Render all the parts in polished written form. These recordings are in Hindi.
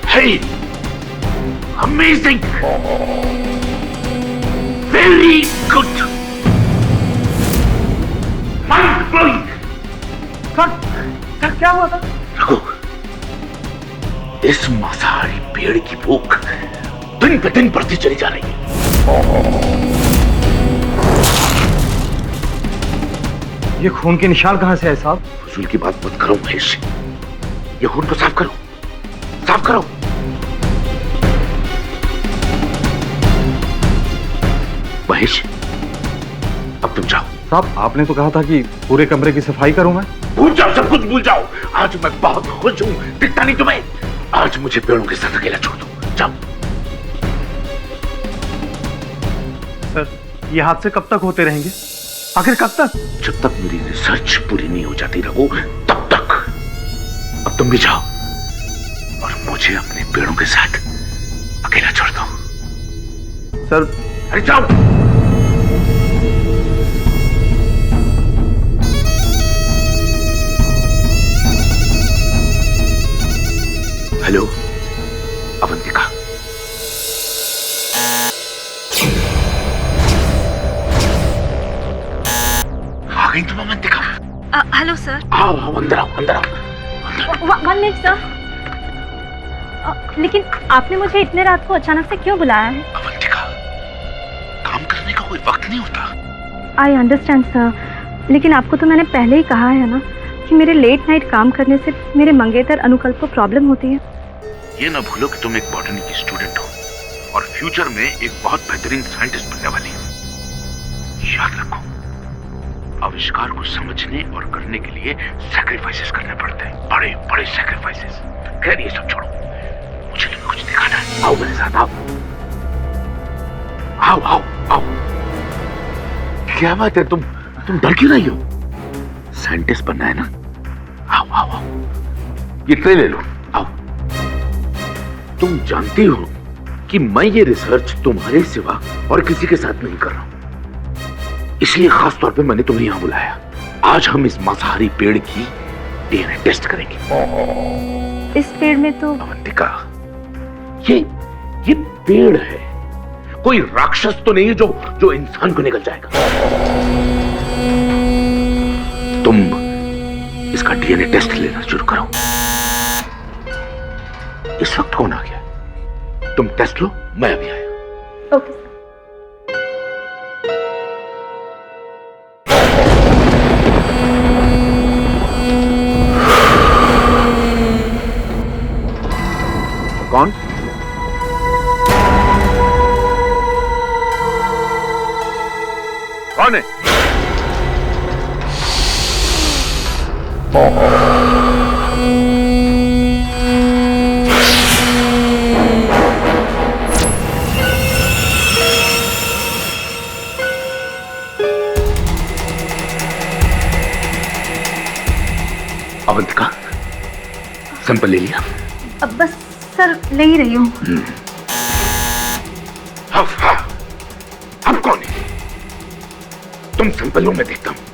Hey! Amazing! Very good! Mind blowing! Sir क्या हुआ था? रघु, इस मांसाहारी पेड़ की भूख दिन पे दिन बढ़ती चली जा रही है। ये खून के निशान कहां से है साहब? फजूल की बात मत करो महेश, ये खून को साफ करो, साफ करो। महेश, अब तुम जाओ। साहब आपने तो कहा था कि पूरे कमरे की सफाई करूं मैं। भूल जाओ, सब कुछ भूल जाओ। आज मैं बहुत खुश हूं, दिखता नहीं तुम्हें? आज मुझे पेड़ों के साथ अकेला छोड़ दो, जाओ। सर ये हादसे कब तक होते रहेंगे? आखिर कब तक? जब तक मेरी रिसर्च पूरी नहीं हो जाती रघु, तब तक। अब तुम भी जाओ और मुझे अपने पेड़ों के साथ अकेला छोड़ दो। सर अरे जाओ। हेलो अवंतिका, आ गई तुम अवंतिका? Hello sir. आओ आओ, अंदर आओ, अंदर आओ। 1 मिनट सर। लेकिन आपने मुझे इतने रात को अचानक से क्यों बुलाया है? अवंतिका, काम करने का कोई वक्त नहीं होता। आई अंडरस्टैंड सर, लेकिन आपको तो मैंने पहले ही कहा है ना कि मेरे लेट नाइट काम करने से मेरे मंगेतर अनुकल्प को प्रॉब्लम होती है। ये ना भूलो कि तुम एक बॉटनी की स्टूडेंट हो और फ्यूचर में एक बहुत बेहतरीन साइंटिस्ट बनने वाली हो। याद रखो, आविष्कार को समझने और करने के लिए सैक्रिफाइसेस करने पड़ते हैं, बड़े बड़े सैक्रिफाइसेस। खैर ये सब छोड़ो, मुझे तुम्हें कुछ दिखाना है। आओ मेरे साथ, आओ आओ आओ आओ। क्या बात है, तुम डर क्यों नहीं हो? साइंटिस्ट बनना है ना? आओ आओ आओ, ये ट्रे ले लो, आओ। तुम जानती हो कि मैं ये रिसर्च तुम्हारे सिवा और किसी के साथ नहीं कर रहा हूं, इसलिए खास तौर पे मैंने तुम्हें यहां बुलाया। आज हम इस मांसाहारी पेड़ की डीएनए टेस्ट करेंगे। इस पेड़ में तो अवंतिका, ये पेड़ है, कोई राक्षस तो नहीं है जो इंसान को निकल जाएगा। तुम इसका डीएनए टेस्ट लेना शुरू करो। इस वक्त कौन आ गया? तुम टेस्ट लो, मैं अभी आया। Okay sir. कौन? कौन है? अवंतिका, सैंपल ले लिया? अब बस सर ले ही रही हूँ। अब कौन है? तुम सैंपल लो, मैं देखता हूं।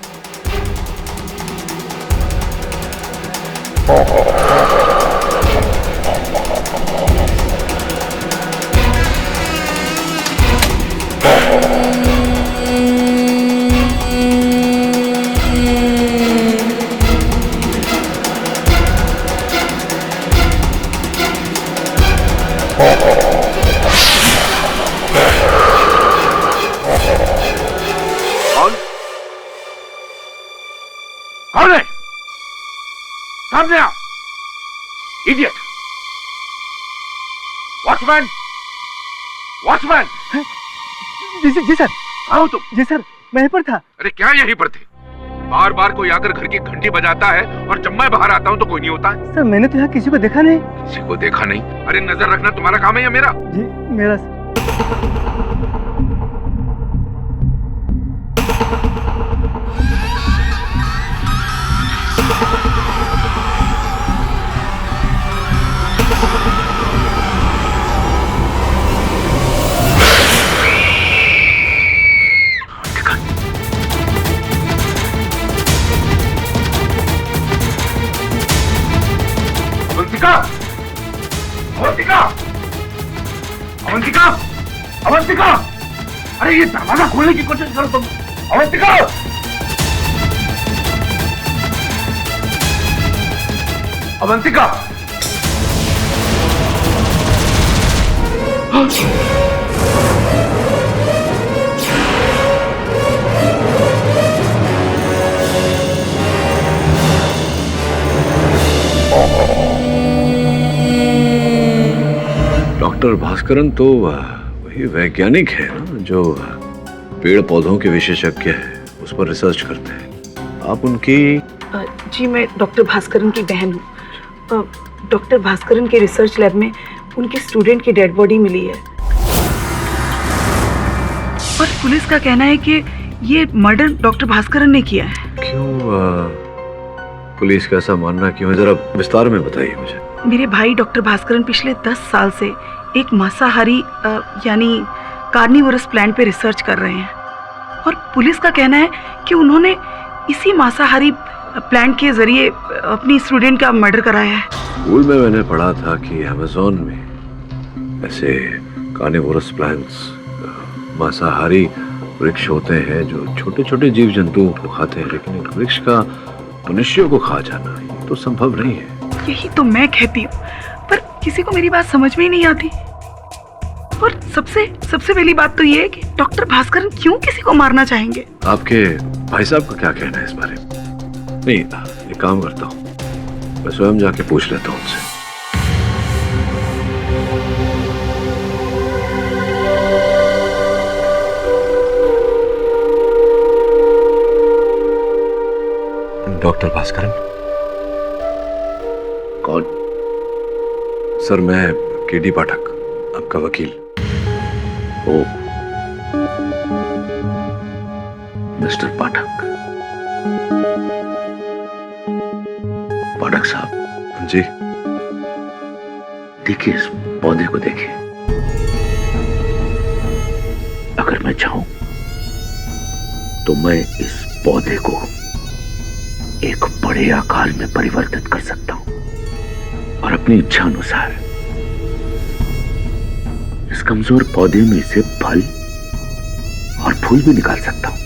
कौन है? सामने आओ, इडियट! वॉचमैन! वॉचमैन! जी सर। आओ तुम। जी सर, मैं यहीं पर था। अरे क्या यहीं पर थे? बार बार कोई आकर घर की घंटी बजाता है और जब मैं बाहर आता हूँ तो कोई नहीं होता है। सर मैंने तो यहाँ किसी को देखा नहीं। किसी को देखा नहीं? अरे नजर रखना तुम्हारा काम है या मेरा? जी मेरा सर। अवंतिका! अवंतिका! अवंतिका! अवंतिका! अरे ये दरवाजा खोलने की कोशिश करो तुम। अवंतिका! अवंतिका! डॉक्टर भास्करन तो वही वैज्ञानिक है ना जो पेड़ पौधों के विशेषज्ञ है, उस पर रिसर्च करते हैं। आप उनकी? जी मैं डॉक्टर भास्करन की बहन हूँ। डॉक्टर भास्करन के रिसर्च लैब में उनके स्टूडेंट की डेड बॉडी मिली है और पुलिस का कहना है कि ये मर्डर डॉक्टर भास्करन ने किया है। क्यों पुलिस का ऐसा मानना क्यों है? जरा विस्तार में बताइए मुझे। मेरे भाई डॉक्टर भास्करन पिछले 10 साल से एक मांसाहारी यानी कार्निवोरस प्लांट पे रिसर्च कर रहे हैं और पुलिस का कहना है कि उन्होंने इसी मांसाहारी प्लांट के जरिए अपनी स्टूडेंट का मर्डर कराया है। स्कूल में मैंने पढ़ा था कि अमेज़न में ऐसे कार्निवोरस प्लांट्स मांसाहारी वृक्ष होते हैं जो छोटे छोटे जीव जंतुओं को खाते हैं, लेकिन एक वृक्ष का मनुष्यों को खा जाना ये तो संभव नहीं है। यही तो मैं कहती हूँ, पर किसी को मेरी बात समझ में ही नहीं आती। और सबसे पहली बात तो ये है कि डॉक्टर भास्करन क्यों किसी को मारना चाहेंगे? आपके भाई साहब का क्या कहना है इस बारे में? नहीं, एक काम करता हूँ, मैं स्वयं जाके पूछ लेता हूँ उनसे। डॉक्टर भास्करन? कौन? सर मैं केडी पाठक, आपका वकील। ओ, मिस्टर पाठक। पाठक साहब जी। देखिए इस पौधे को देखिए। अगर मैं चाहूं तो मैं इस पौधे को एक बड़े आकार में परिवर्तित कर सकता हूं और अपनी इच्छा अनुसार इस कमजोर पौधे में से फल और फूल भी निकाल सकता हूं।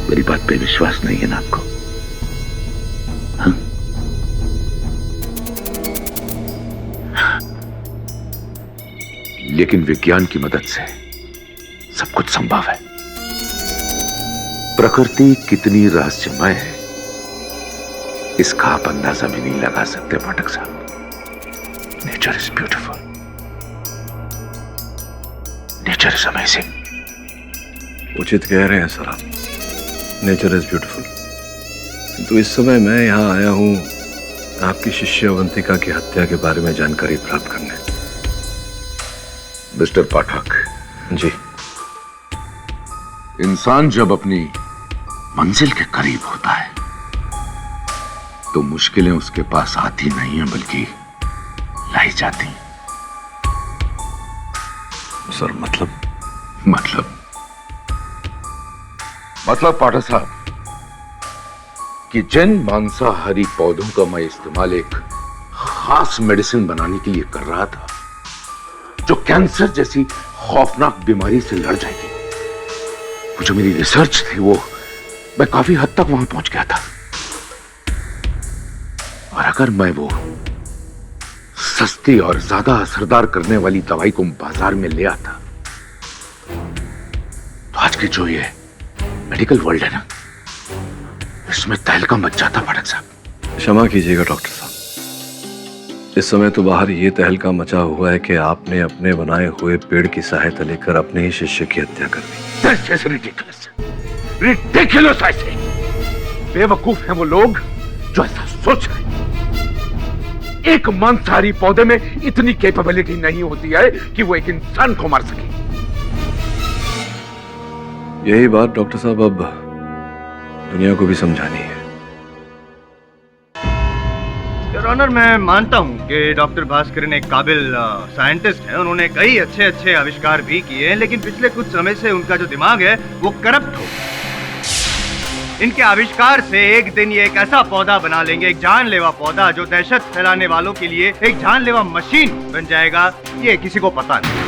मेरी बात पे विश्वास नहीं है ना आपको? हाँ? लेकिन विज्ञान की मदद से सब कुछ संभव है। प्रकृति कितनी रहस्यमय है इसका आप अंदाजा भी नहीं लगा सकते पाठक साहब। Nature is beautiful, nature is amazing. उचित कह रहे हैं सर आप, नेचर इज ब्यूटीफुल। तो इस समय मैं यहाँ आया हूँ आपकी शिष्य अवंतिका की हत्या के बारे में जानकारी प्राप्त करने। मिस्टर पाठक जी। इंसान जब अपनी मंजिल के करीब होता है तो मुश्किलें उसके पास आती नहीं हैं बल्कि लाई जाती। सर मतलब पाठक साहब कि जिन मांसाहारी पौधों का मैं इस्तेमाल एक खास मेडिसिन बनाने के लिए कर रहा था जो कैंसर जैसी खौफनाक बीमारी से लड़ जाएगी, वो जो मेरी रिसर्च थी वो मैं काफी हद तक वहां पहुंच गया था। और अगर मैं वो सस्ती और ज्यादा असरदार करने वाली दवाई को बाजार में ले आता तो आज की जो ये मेडिकल वर्ल्ड है ना, इसमें तहलका मच जाता पाठक साहब। क्षमा कीजिएगा डॉक्टर साहब, इस समय तो बाहर ये तहलका मचा हुआ है कि आपने अपने बनाए हुए पेड़ की सहायता लेकर अपने ही शिष्य की हत्या कर दी। That's just ridiculous. रिडिकुलस ऐसे बेवकूफ हैं वो लोग जो ऐसा सोच रहे हैं। एक मांसाहारी पौधे में इतनी कैपेबिलिटी नहीं होती है कि वो एक इंसान को मार सके। यही बात डॉक्टर साहब अब दुनिया को भी समझानी है। योर ऑनर, मैं मानता हूं कि डॉक्टर भास्करन एक काबिल साइंटिस्ट हैं। उन्होंने कई अच्छे अच्छे आविष्कार भी किए हैं, लेकिन पिछले कुछ समय से उनका जो दिमाग है वो करप्ट हो। इनके आविष्कार से एक दिन ये एक ऐसा पौधा बना लेंगे, एक जानलेवा पौधा जो दहशत फैलाने वालों के लिए एक जानलेवा मशीन बन जाएगा, ये किसी को पता नहीं।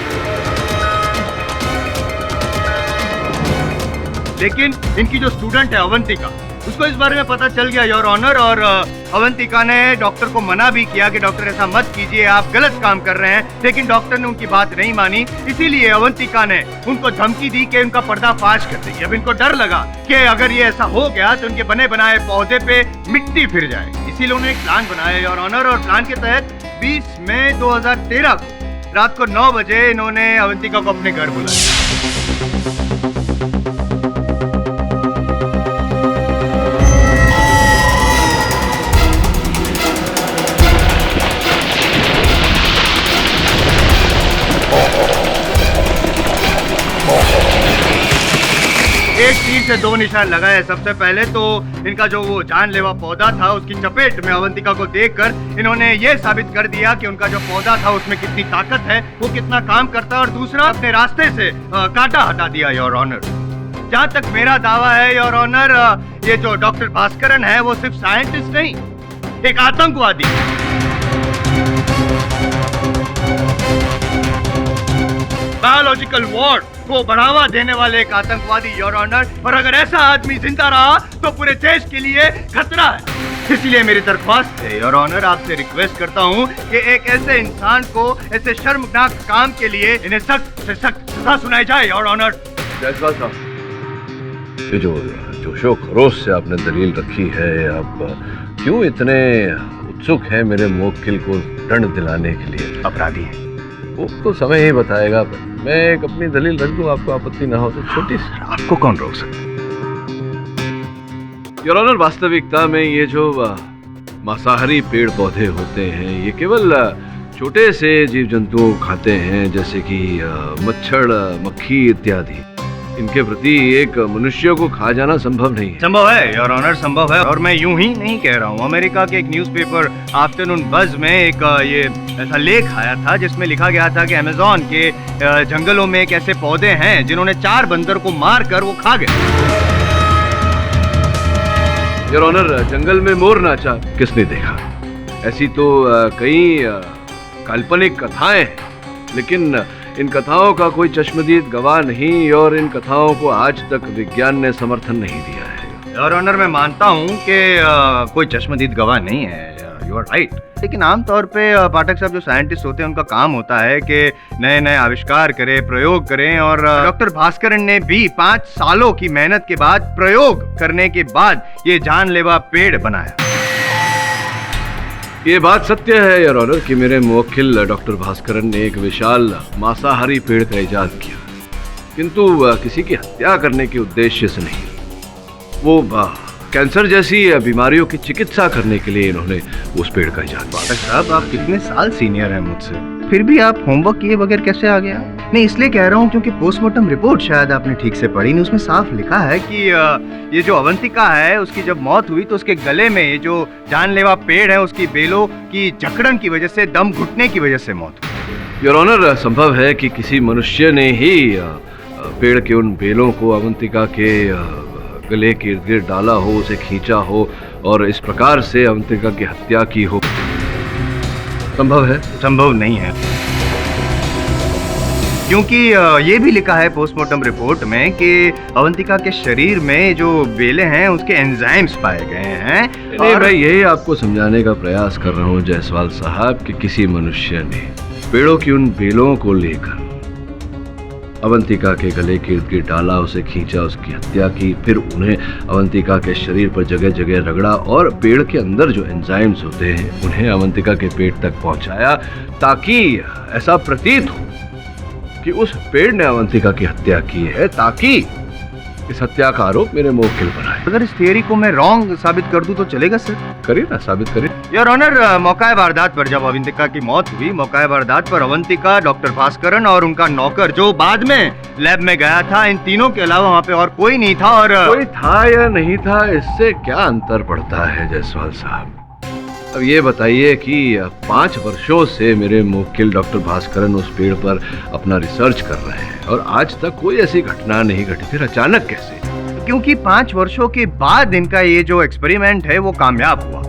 लेकिन इनकी जो स्टूडेंट है अवंतिका, उसको इस बारे में पता चल गया योर ऑनर, और अवंतिका ने डॉक्टर को मना भी किया कि डॉक्टर ऐसा मत कीजिए, आप गलत काम कर रहे हैं। लेकिन डॉक्टर ने उनकी बात नहीं मानी, इसीलिए अवंतिका ने उनको धमकी दी कि उनका पर्दाफाश कर देगी। अब इनको डर लगा कि अगर ये ऐसा हो गया तो उनके बने बनाए पौधे पे मिट्टी फिर जाएगी। इसीलिए उन्होंने एक प्लान बनाया योर ऑनर, और प्लान के तहत 20 मई 2013 को रात को 9 बजे इन्होंने अवंतिका को अपने घर बुलाया। एक तीर से दो निशान लगाए। सबसे पहले तो इनका जो वो जानलेवा पौधा था उसकी चपेट में अवंतिका को देखकर इन्होंने ये साबित कर दिया कि उनका जो पौधा था उसमें कितनी ताकत है, वो कितना काम करता है। और दूसरा, अपने रास्ते से कांटा हटा दिया योर ऑनर। जहाँ तक मेरा दावा है योर ऑनर, ये जो डॉक्टर भास्करन है वो सिर्फ साइंटिस्ट नहीं, एक आतंकवादी। बायोलॉजिकल वॉर को बढ़ावा देने वाले एक आतंकवादी योर ऑनर। और अगर ऐसा आदमी जिंदा रहा तो पूरे देश के लिए खतरा है। इसलिए मेरी दरख्वास्त है योर ऑनर, आपसे रिक्वेस्ट करता हूं कि एक ऐसे इंसान को ऐसे शर्मनाक काम के लिए इन्हें सख्त से सख्त सजा सुनाई जाए योर ऑनर। जयसवाल साहब, ये जो जोशो खरोश से आपने दलील रखी है, आप क्यों इतने उत्सुक हैं मेरे मुवक्किल को दंड दिलाने के लिए? अपराधी है वो तो समय ही बताएगा। मैं एक अपनी दलील रख दूं, आपको आपत्ति ना हो तो? छोटी सी। आपको कौन रोक सकता? योर ऑनर, वास्तविकता में ये जो मांसाहारी पेड़ पौधे होते हैं ये केवल छोटे से जीव जंतु खाते हैं, जैसे कि मच्छर, मक्खी इत्यादि। इनके प्रति एक मनुष्य को खा जाना संभव नहीं है। संभव है योर ऑनर, संभव है। और मैं यूं ही नहीं कह रहा हूँ। अमेरिका के एक न्यूज़पेपर आफ्टरनून बज़ में एक ये ऐसा लेख आया था जिसमें लिखा गया था कि अमेज़न के जंगलों में एक ऐसे पौधे हैं जिन्होंने 4 बंदर को मार कर वो खा गए। योर ऑनर, जंगल में मोर नाचा किसने देखा? ऐसी तो कई काल्पनिक कथाएं हैं, लेकिन इन कथाओं का कोई चश्मदीद गवाह नहीं, और इन कथाओं को आज तक विज्ञान ने समर्थन नहीं दिया है। योर ऑनर, मैं मानता हूँ कि कोई चश्मदीद गवाह नहीं है, यू आर राइट। लेकिन आमतौर पे पाठक साहब जो साइंटिस्ट होते हैं उनका काम होता है कि नए नए आविष्कार करें, प्रयोग करें। और डॉक्टर भास्करन ने भी 5 सालों की मेहनत के बाद, प्रयोग करने के बाद ये जानलेवा पेड़ बनाया। ये बात सत्य है योर ऑनर कि मेरे मुवक्किल डॉक्टर भास्करन ने एक विशाल मांसाहारी पेड़ का इजाद किया, किंतु किसी की हत्या करने के उद्देश्य से नहीं। वो कैंसर जैसी बीमारियों की चिकित्सा करने के लिए इन्होंने उस पेड़ का इजाद किया। पाठक साहब, आप कितने साल सीनियर हैं मुझसे, फिर भी आप होमवर्क किए बगैर कैसे आ गया? नहीं, इसलिए कह रहा हूँ क्योंकि पोस्टमार्टम रिपोर्ट शायद आपने ठीक से पढ़ी नहीं। उसमें साफ लिखा है कि ये जो अवंतिका है उसकी जब मौत हुई तो उसके गले में ये जो जानलेवा पेड़ है उसकी बेलों की जकड़न की वजह से, दम घुटने की वजह से मौत हुई। योर ऑनर, संभव है कि किसी मनुष्य ने ही पेड़ के उन बेलों को अवंतिका के गले के इर्द गिर्द डाला हो, उसे खींचा हो और इस प्रकार से अवंतिका की हत्या की हो। संभव है? संभव नहीं है, क्योंकि ये भी लिखा है पोस्टमार्टम रिपोर्ट में कि अवंतिका के शरीर में जो बेले हैं उसके एंजाइम्स पाए गए हैं। नहीं, मैं यही आपको समझाने का प्रयास कर रहा हूँ जायसवाल साहब कि किसी मनुष्य ने पेड़ों की उन बेलों को लेकर अवंतिका के गले के इर्द गिर्द डाला, उसे खींचा, उसकी हत्या की, फिर उन्हें अवंतिका के शरीर पर जगह जगह रगड़ा और पेड़ के अंदर जो एंजाइम्स होते हैं उन्हें अवंतिका के पेट तक पहुंचाया, ताकि ऐसा प्रतीत हो कि उस पेड़ ने अवंतिका की हत्या की है, ताकि इस हत्या का आरोप मेरे मुवक्किल पर है। अगर इस थियरी को मैं रॉन्ग साबित कर दूं तो चलेगा सर? करिए ना, साबित करिए। योर ऑनर, मौका वारदात पर जब अवंतिका की मौत हुई, मौका वारदात पर अवंतिका, डॉक्टर भास्करन और उनका नौकर जो बाद में लैब में गया था, इन तीनों के अलावा वहाँ पे और कोई नहीं था। और कोई था या नहीं था, इससे क्या अंतर पड़ता है जायसवाल साहब? अब ये बताइए कि 5 वर्षों से मेरे मुवक्किल डॉक्टर भास्करन उस पेड़ पर अपना रिसर्च कर रहे हैं और आज तक कोई ऐसी घटना नहीं घटी, फिर अचानक कैसे? क्योंकि 5 वर्षों के बाद इनका ये जो एक्सपेरिमेंट है वो कामयाब हुआ।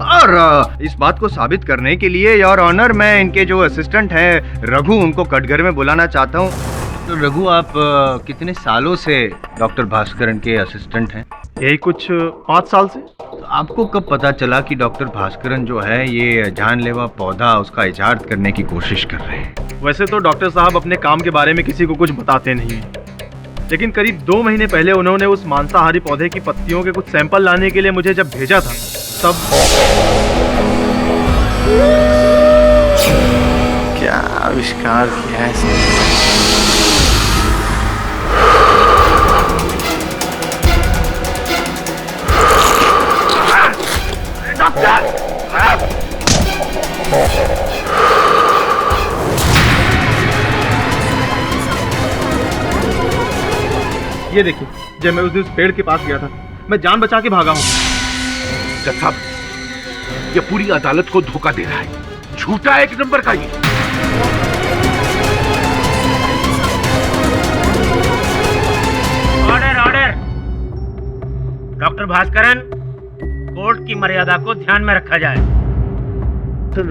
और इस बात को साबित करने के लिए योर ऑनर, मैं इनके जो असिस्टेंट हैं रघु, उनको कटघर में बुलाना चाहता हूँ। तो रघु, आप कितने सालों से डॉक्टर भास्करन के असिस्टेंट हैं? यही कुछ 5 साल से। तो आपको कब पता चला कि डॉक्टर भास्करन जो है ये जानलेवा पौधा उसका इजाद करने की कोशिश कर रहे हैं? वैसे तो डॉक्टर साहब अपने काम के बारे में किसी को कुछ बताते नहीं हैं, लेकिन करीब 2 महीने पहले उन्होंने उस मांसाहारी पौधे की पत्तियों के कुछ सैंपल लाने के लिए मुझे जब भेजा था, तब क्या आविष्कार किया है? ये देखिए, जब मैं उस दिन उस पेड़ के पास गया था, मैं जान बचा के भागा हूँ। जज साहब, ये पूरी अदालत को धोखा दे रहा है, झूठा एक नंबर का ये। Order order. Doctor Bhaskaran, court की मर्यादा को ध्यान में रखा जाए। सर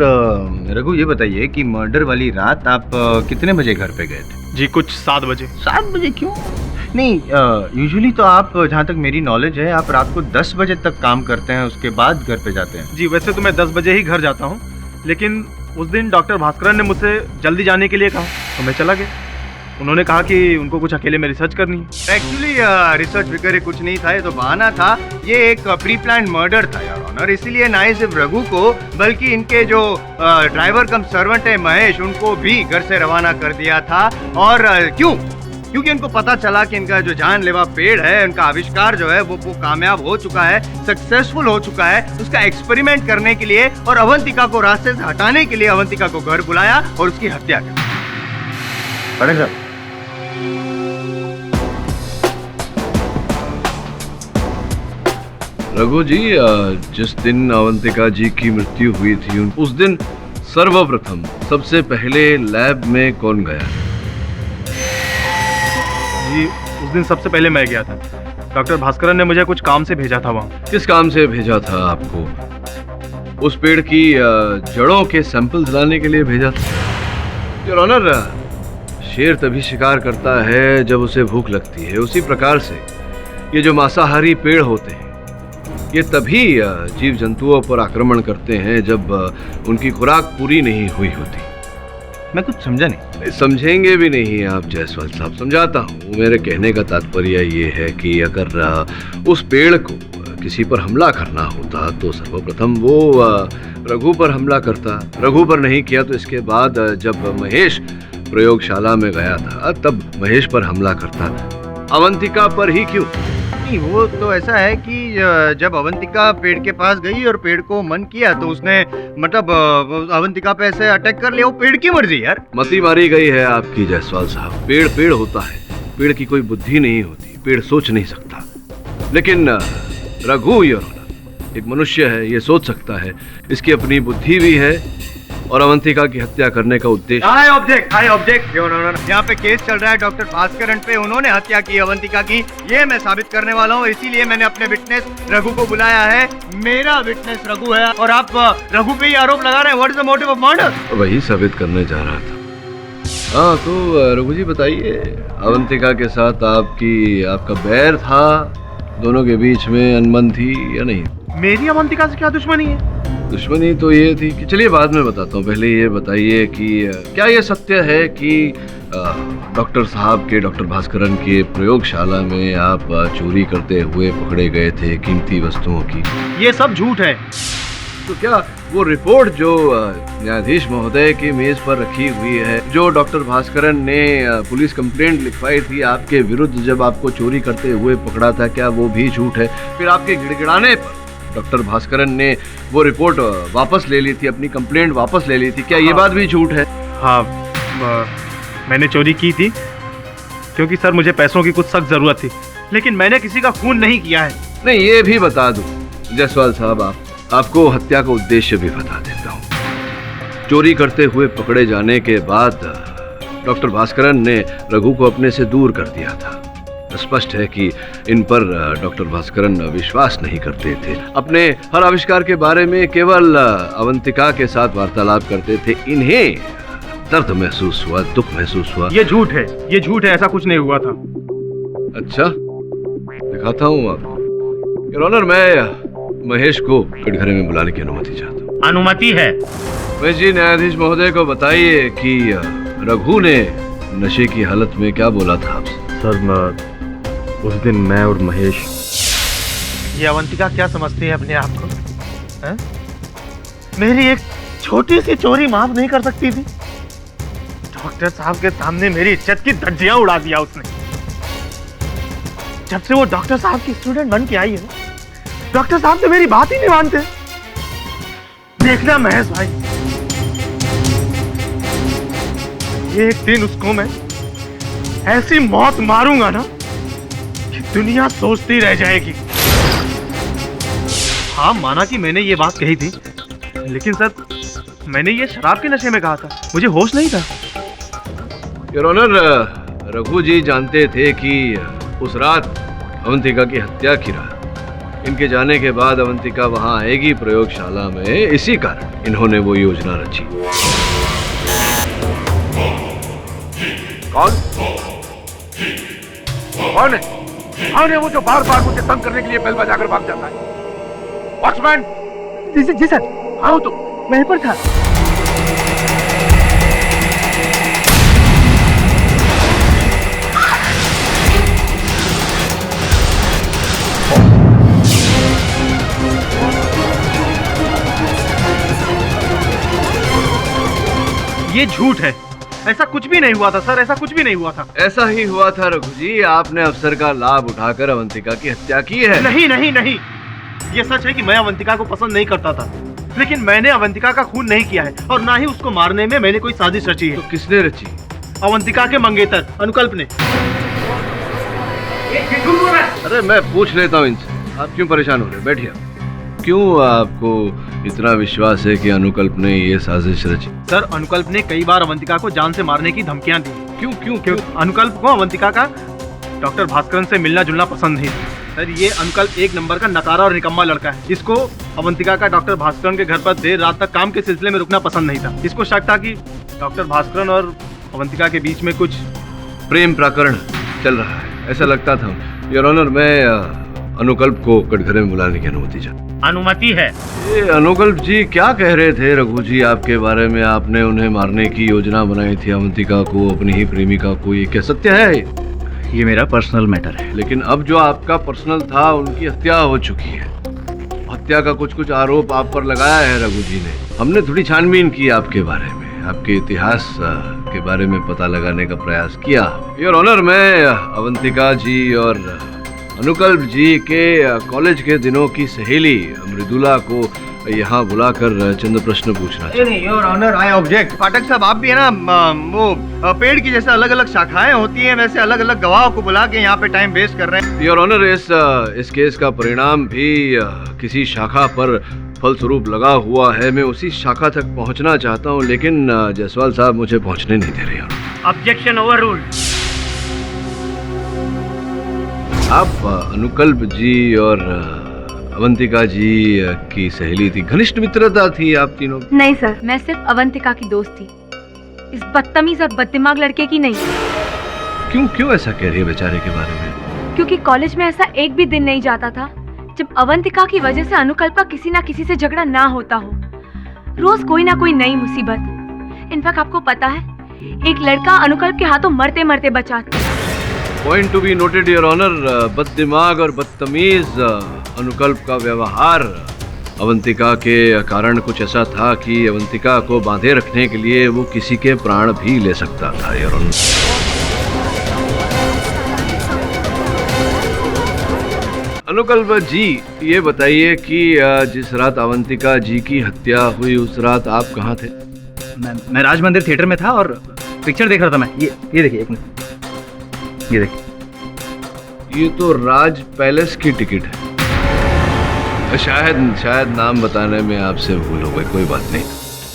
रघु, ये बताइए कि मर्डर वाली रात आप कितने बजे घर पे गए थे? जी कुछ 7 बजे। 7 बजे क्यों? नहीं, यूजुअली तो आप, जहाँ तक मेरी नॉलेज है, आप रात को 10 बजे तक काम करते हैं, उसके बाद घर पे जाते हैं। जी वैसे तो मैं 10 बजे ही घर जाता हूँ, लेकिन उस दिन डॉक्टर भास्करन ने मुझसे जल्दी जाने के लिए कहा तो मैं चला गया। उन्होंने कहा कि उनको कुछ अकेले में रिसर्च करनी है। एक्चुअली रिसर्च वगैरह कुछ नहीं था, ये तो बहाना था। ये एक प्री प्लान मर्डर था योर ऑनर, इसीलिए ना ही सिर्फ रघु को बल्कि इनके जो ड्राइवर कम सर्वेंट है महेश, उनको भी घर से रवाना कर दिया था। और क्यों? क्योंकि उनको पता चला कि इनका जो जानलेवा पेड़ है, उनका आविष्कार जो है वो कामयाब हो चुका है, सक्सेसफुल हो चुका है। उसका एक्सपेरिमेंट करने के लिए और अवंतिका को रास्ते से हटाने के लिए अवंतिका को घर बुलाया और उसकी हत्या की। पढ़े सर। रघु जी, जिस दिन अवंतिका जी की मृत्यु हुई थी, उस दिन सर्वप्रथम सबसे पहले लैब में कौन गया? जी उस दिन सबसे पहले मैं गया था। डॉक्टर भास्करन ने मुझे कुछ काम से भेजा था वहाँ। किस काम से भेजा था आपको? उस पेड़ की जड़ों के सैंपल्स लाने के लिए भेजा था। योर ऑनर, शेर तभी शिकार करता है जब उसे भूख लगती है। उसी प्रकार से ये जो मांसाहारी पेड़ होते हैं, ये तभी जीव जंतुओं पर आक्रमण करते हैं जब उनकी खुराक पूरी नहीं हुई होती। मैं कुछ समझा नहीं। समझेंगे भी नहीं आप जायसवाल साहब, समझाता हूँ। मेरे कहने का तात्पर्य ये है कि अगर उस पेड़ को किसी पर हमला करना होता तो सर्वप्रथम वो रघु पर हमला करता। रघु पर नहीं किया तो इसके बाद जब महेश प्रयोगशाला में गया था तब महेश पर हमला करता। अवंतिका पर ही क्यों? नहीं, वो तो ऐसा है कि जब अवंतिका पेड़ के पास गई और पेड़ को मन किया तो उसने मतलब अवंतिका पे ऐसे अटैक कर लिया। वो पेड़ की मर्जी यार। मती मारी गई है आपकी जायसवाल साहब। पेड़ पेड़ होता है, पेड़ की कोई बुद्धि नहीं होती, पेड़ सोच नहीं सकता। लेकिन रघु एक मनुष्य है, ये सोच सकता है, इसकी अपनी बुद्धि भी है और अवंतिका की हत्या करने का उद्देश्य। I object your honour. यहाँ पे केस चल रहा है डॉक्टर भास्करन पे, उन्होंने हत्या की अवंतिका की, ये मैं साबित करने वाला हूँ। इसीलिए मैंने अपने विटनेस रघु को बुलाया है। मेरा विटनेस रघु है और आप रघु पे ही आरोप लगा रहे हैं। What is the motive of murder? वही साबित करने जा रहा था। हाँ तो रघु जी बताइए, अवंतिका के साथ आपका बैर था? दोनों के बीच में अनबन थी या नहीं? मेरी अवंतिका से क्या दुश्मनी है? दुश्मनी तो ये थी कि, चलिए बाद में बताता हूँ, पहले ये बताइए कि क्या ये सत्य है कि डॉक्टर भास्करन के प्रयोगशाला में आप चोरी करते हुए पकड़े गए थे कीमती वस्तुओं की? ये सब झूठ है। तो क्या वो रिपोर्ट जो न्यायाधीश महोदय की मेज पर रखी हुई है, जो डॉक्टर भास्करन ने पुलिस कंप्लेंट लिखवाई थी आपके विरुद्ध जब आपको चोरी करते हुए पकड़ा था, क्या वो भी झूठ है? फिर आपके गिड़गिड़ाने पर डॉक्टर भास्करन ने वो रिपोर्ट वापस ले ली थी, अपनी कंप्लेंट वापस ले ली थी, क्या ये बात भी झूठ है? हाँ, मैंने चोरी की थी क्योंकि सर मुझे पैसों की कुछ सख्त जरूरत थी, लेकिन मैंने किसी का खून नहीं किया है। नहीं, ये भी बता दूं जायसवाल साहब, आपको हत्या का उद्देश्य भी बता देता हूँ। चोरी करते हुए पकड़े जाने के बाद डॉक्टर भास्करन ने रघु को अपने से दूर कर दिया था। स्पष्ट है कि इन पर डॉक्टर भास्करन विश्वास नहीं करते थे। अपने हर आविष्कार के बारे में केवल अवंतिका के साथ वार्तालाप करते थे। इन्हें दर्द महसूस हुआ, दुख महसूस हुआ। ये झूठ है, ये झूठ है, ऐसा कुछ नहीं हुआ था। अच्छा, दिखाता हूँ आपको। योर ऑनर, मैं महेश को कटघरे में बुलाने की अनुमति चाहता हूँ। अनुमति है। महेश जी, न्यायाधीश महोदय को बताइए कि रघु ने नशे की हालत में क्या बोला था आपसे? सर, उस दिन मैं और महेश। ये अवंतिका क्या समझती है अपने आप को? है? मेरी एक छोटी सी चोरी माफ नहीं कर सकती थी? डॉक्टर साहब के सामने मेरी इज्जत की धज्जियां उड़ा दिया उसने। जब से वो डॉक्टर साहब की स्टूडेंट बन के आई है, डॉक्टर साहब तो मेरी बात ही नहीं मानते। देखना महेश भाई, एक दिन उसको मैं ऐसी मौत मारूंगा ना कि दुनिया सोचती रह जाएगी। हाँ, माना कि मैंने ये बात कही थी, लेकिन सर मैंने ये शराब के नशे में कहा था, मुझे होश नहीं था। योर ऑनर, रघु जी जानते थे कि उस रात अवंतिका की हत्या की रात। इनके जाने के बाद अवंतिका वहां आएगी प्रयोगशाला में, इसी कारण इन्होंने वो योजना रची। कौन कौन है? कौन है वो जो बार बार मुझे तंग करने के लिए बेल बजाकर भाग जाता है? वॉचमैन! जी सर। आओ तो। वहीं पर था। ये झूठ है, ऐसा कुछ भी नहीं हुआ था सर, ऐसा कुछ भी नहीं हुआ था। ऐसा ही हुआ था रघु जी, आपने अवसर का लाभ उठाकर अवंतिका की हत्या की है। नहीं नहीं नहीं, ये सच है कि मैं अवंतिका को पसंद नहीं करता था, लेकिन मैंने अवंतिका का खून नहीं किया है और ना ही उसको मारने में मैंने कोई साजिश रची है। तो किसने रची? अवंतिका के मंगेतर अनुकल्प ने। अरे मैं पूछ लेता हूँ इनसे, आप क्यों परेशान हो रहे? बैठिए। क्यों आपको इतना विश्वास है कि अनुकल्प ने ये साजिश रची? सर, अनुकल्प ने कई बार अवंतिका को जान से मारने की धमकियां दी। क्यों क्यों क्यों? अनुकल्प को अवंतिका का डॉक्टर भास्करन से मिलना जुलना पसंद नहीं। सर, ये अनुकल्प एक नंबर का नकारा और निकम्मा लड़का है। इसको अवंतिका का डॉक्टर भास्करन के घर पर देर रात तक काम के सिलसिले में रुकना पसंद नहीं था। इसको शक था कि डॉक्टर भास्करन और अवंतिका के बीच में कुछ प्रेम प्रकरण चल रहा है, ऐसा लगता था। योर ऑनर, मैं अनुकल्प को कटघरे में बुलाने की अनुमति चाहता। अनुमति है। ये अनुकल्प जी क्या कह रहे थे रघु जी आपके बारे में? आपने उन्हें मारने की योजना बनाई थी, अवंतिका को, अपनी ही प्रेमिका को। ये क्या सत्य है? ये मेरा पर्सनल मैटर है। लेकिन अब जो आपका पर्सनल था, उनकी हत्या हो चुकी है। हत्या का कुछ आरोप आप पर लगाया है रघु जी ने। हमने थोड़ी छानबीन की आपके बारे में, आपके इतिहास के बारे में पता लगाने का प्रयास किया। योर ऑनर, मैं अवंतिका जी और अनुकल्प जी के कॉलेज के दिनों की सहेली मृदुला को यहाँ बुलाकर चंद प्रश्न पूछना चाहिए। Your honour, I object. Pathak साहब, आप भी है ना, वो पेड़ की जैसे अलग अलग शाखाएं होती हैं, वैसे अलग अलग गवाहों को बुला के यहाँ पे टाइम वेस्ट कर रहे हैं। योर ऑनर, इस केस का परिणाम भी किसी शाखा पर फलस्वरूप लगा हुआ है। मैं उसी शाखा तक पहुँचना चाहता हूँ, लेकिन जायसवाल साहब मुझे पहुँचने नहीं दे रहे। Objection overruled. आप अनुकल्प जी और अवंतिका जी की सहेली थी, घनिष्ठ मित्रता थी आप तीनों? नहीं सर, मैं सिर्फ अवंतिका की दोस्त थी, इस बदतमीज और बददिमाग लड़के की नहीं। क्यों क्यों ऐसा कह रही है बेचारे के बारे में? क्योंकि कॉलेज में ऐसा एक भी दिन नहीं जाता था जब अवंतिका की वजह से अनुकल्प का किसी ना किसी से झगड़ा ना होता हो। रोज कोई ना कोई नई मुसीबत। इनफैक्ट आपको पता है, एक लड़का अनुकल्प के हाथों मरते मरते बचा। Point to be noted your honour, बददिमाग और बदतमीज अनुकल्प का व्यवहार अवंतिका के कारण कुछ ऐसा था कि अवंतिका को बांधे रखने के लिए वो किसी के प्राण भी ले सकता था। योर ऑनर, अनुकल्प जी, ये बताइए कि जिस रात अवंतिका जी की हत्या हुई उस रात आप कहाँ थे? मैं राज मंदिर थिएटर में था और पिक्चर देख रहा था मैं। ये देखिए, एक मिनट, ये देखिए। ये तो राज पैलेस की टिकट है। शायद नाम बताने में आपसे भूल हो गई, कोई बात नहीं।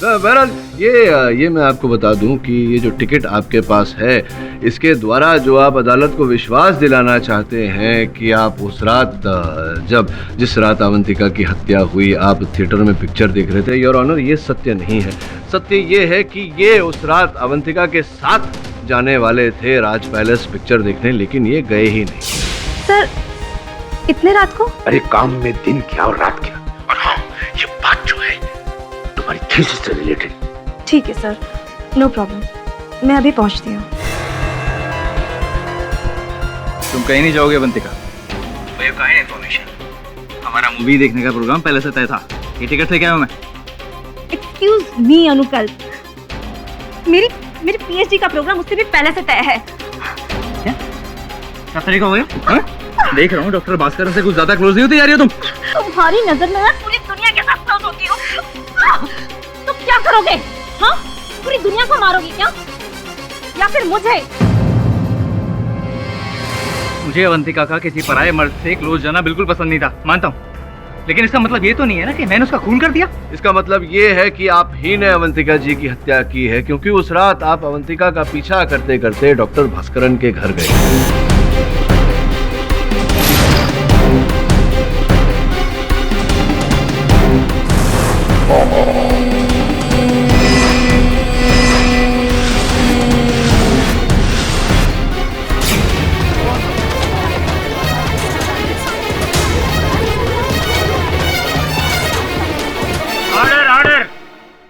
बहरहाल ये मैं आपको बता दूं कि ये जो टिकट आपके पास है, इसके द्वारा जो आप अदालत को विश्वास दिलाना चाहते हैं कि आप उस रात जिस रात अवंतिका की हत्या हुई आप थिएटर में पिक्चर देख रहे थे। योर ऑनर, ये सत्य नहीं है। सत्य ये है कि ये उस रात अवंतिका के साथ जाने वाले थे राज पैलेस पिक्चर देखने, लेकिन ये गए ही नहीं। सर, इतने रात को? अरे काम में दिन क्या और रात क्या। और हाँ, ये बात जो है तुम्हारी थीसिस से रिलेटेड। ठीक है सर, नो प्रॉब्लम, मैं अभी पहुंचती हूँ। तुम कहीं नहीं जाओगे अवंतिका? मुझे कहाँ है इन्फॉर्मेशन? हमारा मूवी देखने का प्रोग्राम पहले से तय था। ये टिकट से क्या हूँ मैं? एक्सक्यूज मी अनुकल्प, मेरी पीएचडी का प्रोग्राम उससे भी पहले से तय है। क्या तरीका हो गया? देख रहा हूँ डॉक्टर भास्कर से कुछ ज्यादा क्लोज नहीं होती जा रही हो तुम। तुम्हारी नजर में मैं पूरी दुनिया के साथ क्लोज होती हूँ। तुम क्या करोगे? हाँ, पूरी दुनिया को मारोगे क्या, या फिर मुझे? मुझे अवंतिका का किसी पराये मर्द से क्लोज जाना बिल्कुल पसंद नहीं था, मानता हूँ, लेकिन इसका मतलब ये तो नहीं है ना कि मैंने उसका खून कर दिया। इसका मतलब ये है कि आप ही ने अवंतिका जी की हत्या की है, क्योंकि उस रात आप अवंतिका का पीछा करते करते डॉक्टर भास्करन के घर गए।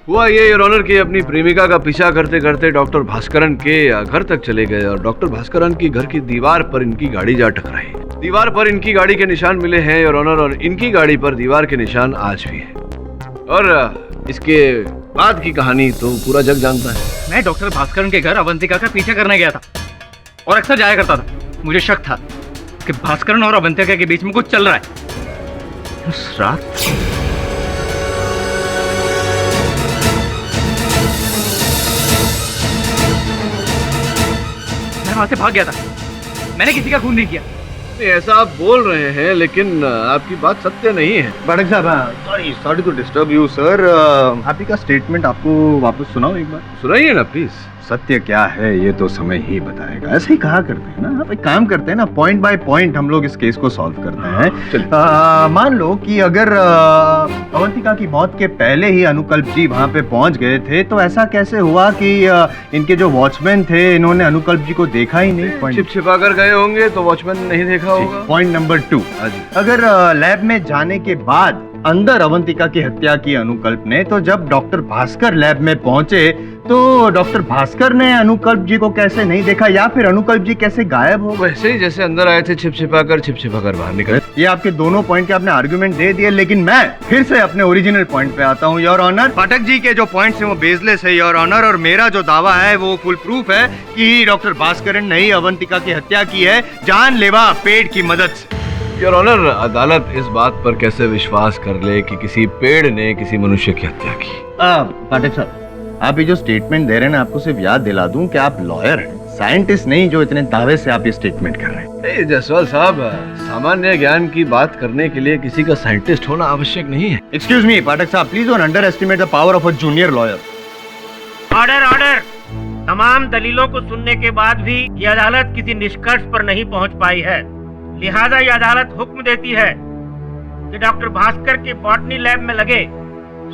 हुआ ये योर ऑनर की अपनी प्रेमिका का पीछा करते करते डॉक्टर भास्करन के घर तक चले गए और डॉक्टर भास्करन की घर की दीवार पर इनकी गाड़ी जा टकराई। दीवार पर इनकी गाड़ी के निशान मिले हैं योर ऑनर, और इनकी गाड़ी पर दीवार के निशान आज भी है। और इसके बाद की कहानी तो पूरा जग जानता है। मैं डॉक्टर भास्करन के घर अवंतिका का पीछा करने गया था और अक्सर जाया करता था। मुझे शक था कि भास्करन और अवंतिका के बीच में कुछ चल रहा है। उस रात वहां से भाग गया था। मैंने किसी का खून नहीं किया। ऐसा आप बोल रहे हैं, लेकिन आपकी बात सत्य नहीं है। पाठक साहब, sorry to disturb you sir, आप ही का स्टेटमेंट आपको वापस सुनाओ एक बार। सुनाइए ना प्लीज। सत्य क्या है ये तो समय ही बताएगा। ऐसे ही कहा करते हैं ना, आप एक काम करते हैं ना, पॉइंट बाय पॉइंट हम लोग इस केस को सॉल्व करते हैं। मान लो कि अगर अवंतिका की मौत के पहले ही अनुकल्प जी वहां पे पहुंच गए थे, तो ऐसा कैसे हुआ कि इनके जो वॉचमैन थे इन्होंने अनुकल्प जी को देखा ही नहीं? छिप छिपा कर गए होंगे तो वॉचमैन नहीं देखा होगा। पॉइंट नंबर 2, अगर लैब में जाने के बाद अंदर अवंतिका की हत्या की अनुकल्प ने, तो जब डॉक्टर भास्कर लैब में पहुंचे तो डॉक्टर भास्कर ने अनुकल्प जी को कैसे नहीं देखा, या फिर अनुकल्प जी कैसे गायब हो? वैसे ही जैसे अंदर आए थे छिप छिपा कर बाहर निकले। ये आपके दोनों पॉइंट के आपने आर्गुमेंट दे दिए, लेकिन मैं फिर से अपने ओरिजिनल पॉइंट पे आता हूँ योर ऑनर। पाठक जी के जो पॉइंट्स हैं वो बेसलेस है योर ऑनर, और मेरा जो दावा है वो फुल प्रूफ है कि डॉक्टर भास्करन ने ही अवंतिका की हत्या की है, जानलेवा पेड़ की मदद से। योर ऑनर, अदालत इस बात पर कैसे विश्वास कर ले कि किसी पेड़ ने किसी मनुष्य की हत्या की? पाठक साहब, आप ये जो स्टेटमेंट दे रहे हैं ना, आपको सिर्फ याद दिला दूं कि आप लॉयर हैं, साइंटिस्ट नहीं, जो इतने दावे से आप ये स्टेटमेंट कर रहे हैं। जायसवाल साहब, सामान्य ज्ञान की बात करने के लिए किसी का साइंटिस्ट होना आवश्यक नहीं है। एक्सक्यूज मी पाठक साहब, please don't under estimate the power of a junior lawyer. Order. तमाम दलीलों को सुनने के बाद भी ये अदालत किसी निष्कर्ष पर नहीं पहुंच पाई है, लिहाजा ये अदालत हुक्म देती है कि डॉक्टर भास्कर के बॉटनी लैब में लगे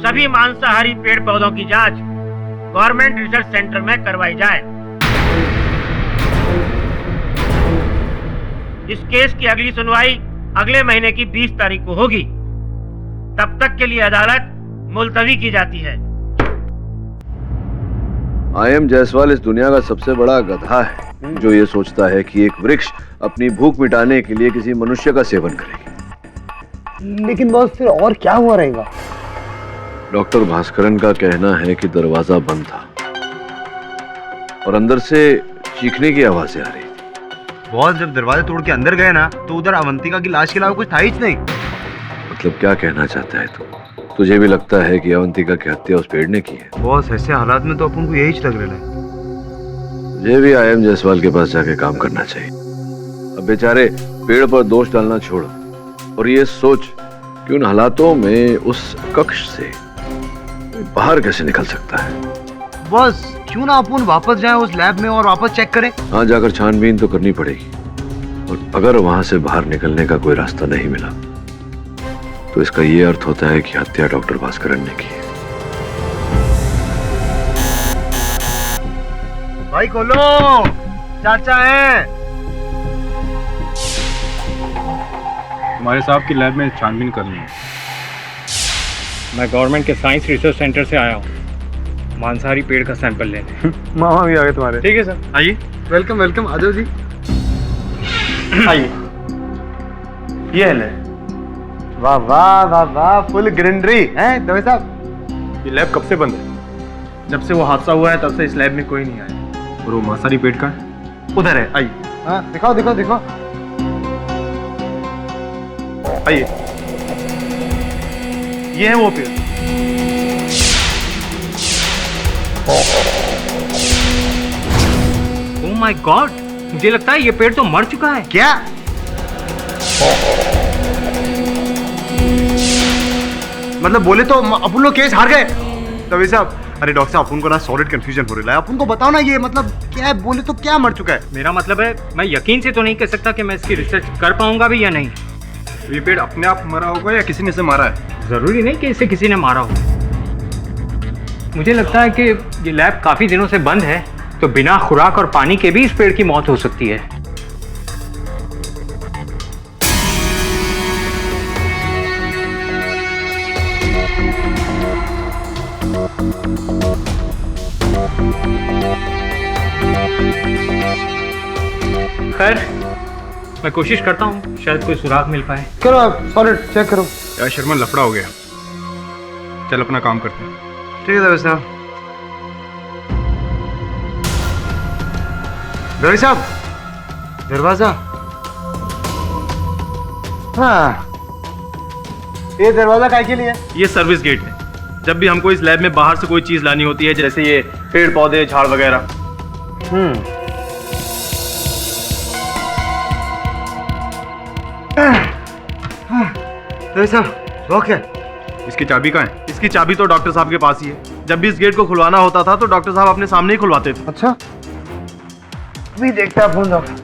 सभी मांसाहारी पेड़ पौधों की जांच गवर्नमेंट रिसर्च सेंटर में करवाई जाए। इस केस की अगली सुनवाई अगले महीने की 20 तारीख को होगी। तब तक के लिए अदालत मुलतवी की जाती है। I.M. जायसवाल इस दुनिया का सबसे बड़ा गधा है जो ये सोचता है कि एक वृक्ष अपनी भूख मिटाने के लिए किसी मनुष्य का सेवन करेगी। लेकिन बॉस फिर और क्या हुआ रहेगा? डॉक्टर भास्करन का कहना है कि दरवाजा बंद था और अंदर से चीखने की आवाजें आ रही थी। बॉस जब दरवाजा तोड़ के अंदर गए ना तो उधर अवंतिका की लाश के अलावा कुछ था ही नहीं। मतलब क्या कहना चाहता है तू? तुझे भी लगता है कि अवंतिका की हत्या उस पेड़ ने की है? बॉस ऐसे हालात में तो अपन को यही लग रहा है। मुझे भी आईएम जायसवाल के पास जाके काम करना चाहिए। अब बेचारे पेड़ पर दोष डालना छोड़ और ये सोच कि उन हालातों में उस कक्ष से बाहर कैसे निकल सकता है। बॉस क्यों ना अपन वापस जाएं उस लैब में और वापस चेक करें? हाँ, जाकर छानबीन तो करनी पड़ेगी और अगर वहां से बाहर निकलने का कोई रास्ता नहीं मिला तो इसका ये अर्थ होता है कि हत्या डॉक्टर भास्करन ने की है। भाई खोलो, चाचा है। हमारे साहब की लैब में छानबीन करनी है। मैं गवर्नमेंट के साइंस रिसर्च सेंटर से आया हूँ मांसाहारी पेड़ का सैंपल लेने। मामा भी आ गए तुम्हारे। ठीक है सर, आइए। वेलकम वेलकम, आ जाओ जी। आइए, ये ले। वाह वाह वाह वाह, फुल ग्रीनरी है दवे साहब। ये लैब कब से बंद है? जब से वो हादसा हुआ है तब से इस लैब में कोई नहीं आया। और वो मांसाहारी पेड़ का है? उधर है, आइए। हाँ दिखाओ दिखाओ दिखाओ। आइए, ये है वो पेड़। ओह माय गॉड, मुझे लगता है ये पेड़ तो मर चुका है। क्या? मतलब बोले तो अपन लोग केस हार गए? तभी साहब, अरे डॉक्टर साहब, अपन को ना सॉलिड कंफ्यूजन हो रहा है। अपन को बताओ ना, ये मतलब क्या है? बोले तो क्या मर चुका है? मेरा मतलब है मैं यकीन से तो नहीं कह सकता कि मैं इसकी रिसर्च कर पाऊंगा भी या नहीं। ये पेड़ अपने आप मरा होगा या किसी ने इसे मारा है? जरूरी नहीं कि इसे किसी ने मारा हो। मुझे लगता है कि ये लैब काफी दिनों से बंद है, तो बिना खुराक और पानी के भी इस पेड़ की मौत हो सकती है। खैर, मैं कोशिश करता हूँ, शायद कोई सुराग मिल पाए। करो आप सॉलिड चेक करो। यार शर्मा, लफड़ा हो गया। चल अपना काम करते हैं। ठीक है दवे साहब। दवे साहब, दरवाजा। हाँ, ये दरवाजा काय के लिए? ये सर्विस गेट है। जब भी हमको इस लैब में बाहर से कोई चीज लानी होती है, जैसे ये पेड़ पौधे झाड़ वगैरह। दवे साहब, लॉक है। इसकी चाबी कहाँ है? इसकी चाबी तो डॉक्टर साहब के पास ही है। जब भी इस गेट को खुलवाना होता था तो डॉक्टर साहब अपने सामने ही खुलवाते थे। अच्छा, अभी देखता फोन डॉक्टर।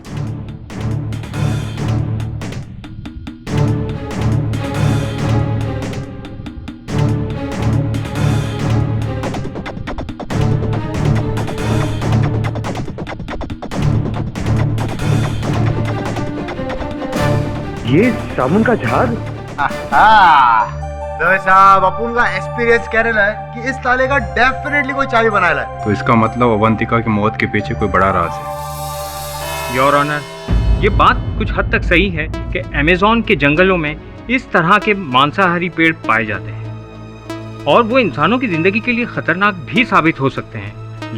ये साबुन का झाड़। दवे साहब, अपन का एक्सपीरियंस कह रहा है कि इस ताले का डेफिनेटली कोई चाबी बनाया है। तो इसका मतलब अवंतिका की मौत के पीछे कोई बड़ा राज है। योर ऑनर, ये बात कुछ हद तक सही है कि अमेज़न के जंगलों में इस तरह के मांसाहारी पेड़ पाए जाते हैं और वो इंसानों की जिंदगी के लिए खतरनाक भी साबित हो सकते हैं,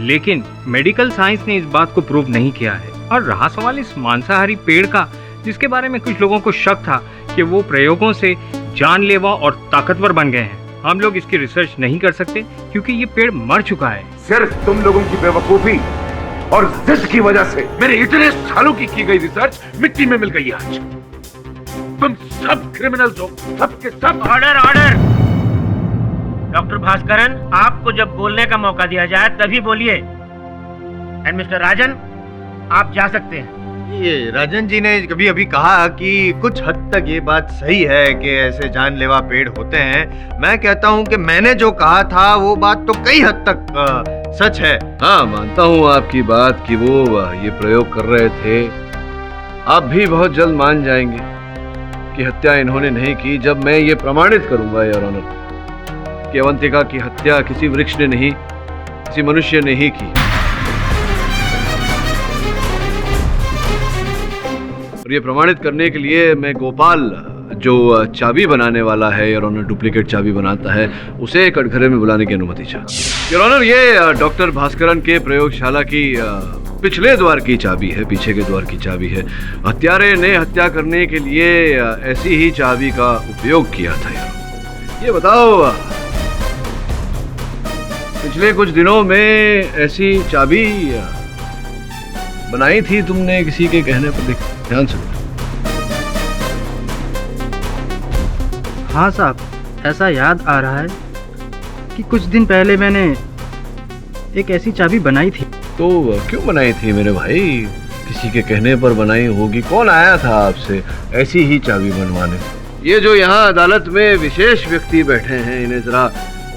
लेकिन मेडिकल साइंस ने इस बात को प्रूव नहीं किया है। और रहा सवाल इस मांसाहारी पेड़ का, जिसके बारे में कुछ लोगों को शक था कि वो प्रयोगों से जानलेवा और ताकतवर बन गए हैं, हम लोग इसकी रिसर्च नहीं कर सकते क्योंकि ये पेड़ मर चुका है। सिर्फ तुम लोगों की बेवकूफी और जिद की वजह से मेरे इतने सालों की गई रिसर्च मिट्टी में मिल गई आज। तुम सब क्रिमिनल्स हो, सब के सब। Order order. डॉक्टर भास्करन, आपको जब बोलने का मौका दिया जाए तभी बोलिए। एंड मिस्टर राजन, आप जा सकते हैं। ये राजन जी ने कभी अभी कहा कि कुछ हद तक ये बात सही है कि ऐसे जानलेवा पेड़ होते हैं। मैं कहता हूँ कि मैंने जो कहा था वो बात तो कई हद तक सच है। हाँ, मानता हूँ आपकी बात कि वो ये प्रयोग कर रहे थे। आप भी बहुत जल्द मान जाएंगे कि हत्या इन्होंने नहीं की जब मैं ये प्रमाणित करूंगा योर ऑनर कि अवंतिका की हत्या किसी वृक्ष ने नहीं, किसी मनुष्य ने ही की। और ये प्रमाणित करने के लिए मैं गोपाल जो चाबी बनाने वाला है योर ऑनर, डुप्लीकेट चाबी बनाता है, उसे कटघरे में बुलाने की अनुमति चाहिए। योर ऑनर, ये डॉक्टर भास्करन के प्रयोगशाला की पिछले द्वार की चाबी है, पीछे के द्वार की चाबी है। हत्यारे ने हत्या करने के लिए ऐसी ही चाबी का उपयोग किया था यार। ये बताओ, पिछले कुछ दिनों में ऐसी चाबी बनाई थी तुमने किसी के कहने पर? ध्यान से। हाँ साहब, ऐसा याद आ रहा है कि कुछ दिन पहले मैंने एक ऐसी चाबी बनाई थी। तो क्यों बनाई थी मेरे भाई? किसी के कहने पर बनाई होगी। कौन आया था आपसे ऐसी ही चाबी बनवाने? ये जो यहाँ अदालत में विशेष व्यक्ति बैठे हैं, इन्हें जरा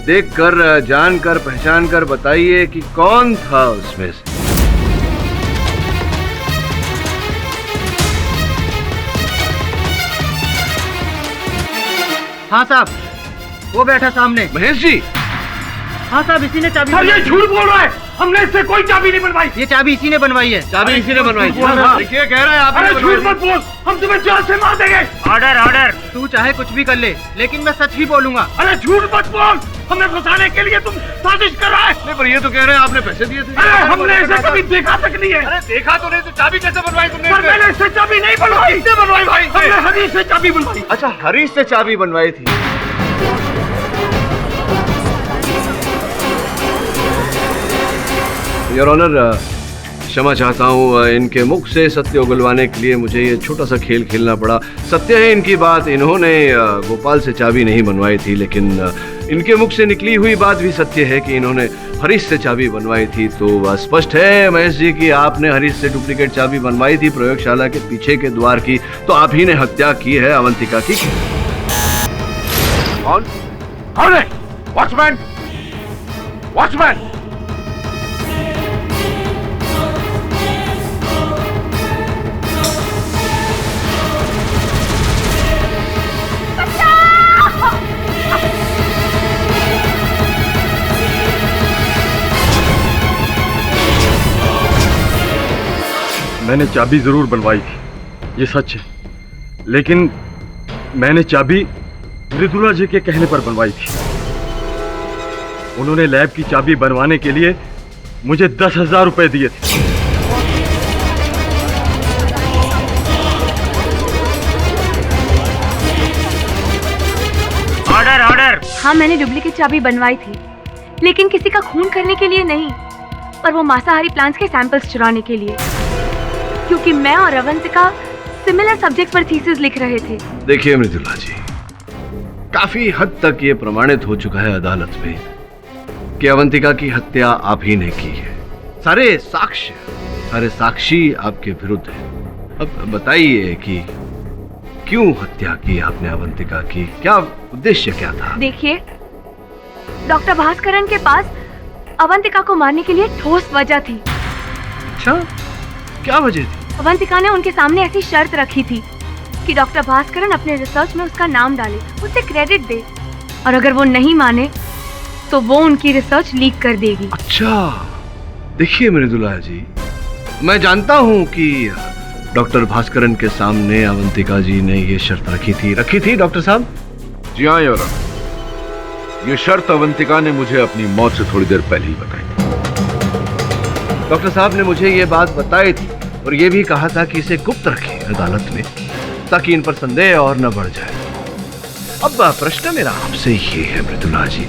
देखकर, जानकर, पहचान कर बताइए कि कौन था उसमें से। हाँ साहब, वो बैठा सामने। महेश जी? हाँ साहब, इसी ने चाबी। सर ये झूठ बोल रहा है, हमने इससे कोई चाबी नहीं बनवाई। ये चाबी इसी ने बनवाई है। चाबी इसी ने बनवाई थी। देखिए, कह रहा है आप। अरे झूठ मत बोल, हम तुम्हें जान से मार देंगे। Order order. तू चाहे कुछ भी कर ले, लेकिन मैं सच ही बोलूंगा। अरे झूठ मत बोल, हमें फंसाने के लिए तुम साजिश कर रहा है। नहीं, पर ये तो कह रहे हैं आपने पैसे दिए थे। अरे हमने इसे कभी देखा तक नहीं है। अरे देखा तो नहीं, तो चाबी कैसे बनवाई तुमने? सर मैंने इससे चाबी नहीं बनवाई। किसने बनवाई भाई? हमने हरीश से चाबी बनवाई। अच्छा, हरीश से चाबी बनवाई थी। योर ऑनर, क्षमा चाहता हूँ, इनके मुख से सत्य उगलवाने के लिए मुझे ये छोटा सा खेल खेलना पड़ा। सत्य है इनकी बात, इन्होंने गोपाल से चाबी नहीं बनवाई थी, लेकिन इनके मुख से निकली हुई बात भी सत्य है कि इन्होंने हरीश से चाबी बनवाई थी। तो स्पष्ट है महेश जी कि आपने हरीश से डुप्लीकेट चाबी बनवाई थी प्रयोगशाला के पीछे के द्वार की, तो आप ही ने हत्या की है अवंतिका की। कौन? कौन है? वॉचमैन! वॉचमैन! मैंने चाबी जरूर बनवाई थी, ये सच है, लेकिन मैंने चाबी मृदुला जी के कहने पर बनवाई थी। उन्होंने लैब की चाबी बनवाने के लिए मुझे 10,000 रुपए दिए थे। Order order. हाँ, मैंने डुप्लीकेट चाबी बनवाई थी, लेकिन किसी का खून करने के लिए नहीं, पर वो मांसाहारी प्लांट्स के सैंपल्स चुराने के लिए, क्योंकि मैं और अवंतिका सिमिलर सब्जेक्ट पर थीसिस लिख रहे थे। देखिए मृदुला जी, काफी हद तक ये प्रमाणित हो चुका है अदालत में कि अवंतिका की हत्या आप ही ने की है। सारे साक्षी आपके विरुद्ध हैं। अब बताइए कि क्यों हत्या की आपने अवंतिका की? क्या उद्देश्य क्या था? देखिए, डॉक्टर भास्करन के पास अवंतिका को मारने के लिए ठोस वजह थी। अच्छा, क्या वजह थी? अवंतिका ने उनके सामने ऐसी शर्त रखी थी कि डॉक्टर भास्करन अपने रिसर्च में उसका नाम डाले, उसे क्रेडिट दे, और अगर वो नहीं माने तो वो उनकी रिसर्च लीक कर देगी। अच्छा, देखिए मृदुला जी, मैं जानता हूँ कि डॉक्टर भास्करन के सामने अवंतिका जी ने ये शर्त रखी थी डॉक्टर साहब? जी हाँ योर ऑनर, ये शर्त अवंतिका ने मुझे अपनी मौत से थोड़ी देर पहले ही बताई थी। डॉक्टर साहब ने मुझे ये बात बताई थी और ये भी कहा था कि इसे गुप्त रखें अदालत में, ताकि इन पर संदेह और न बढ़ जाए। अब प्रश्न मेरा आपसे ये है मृदुला जी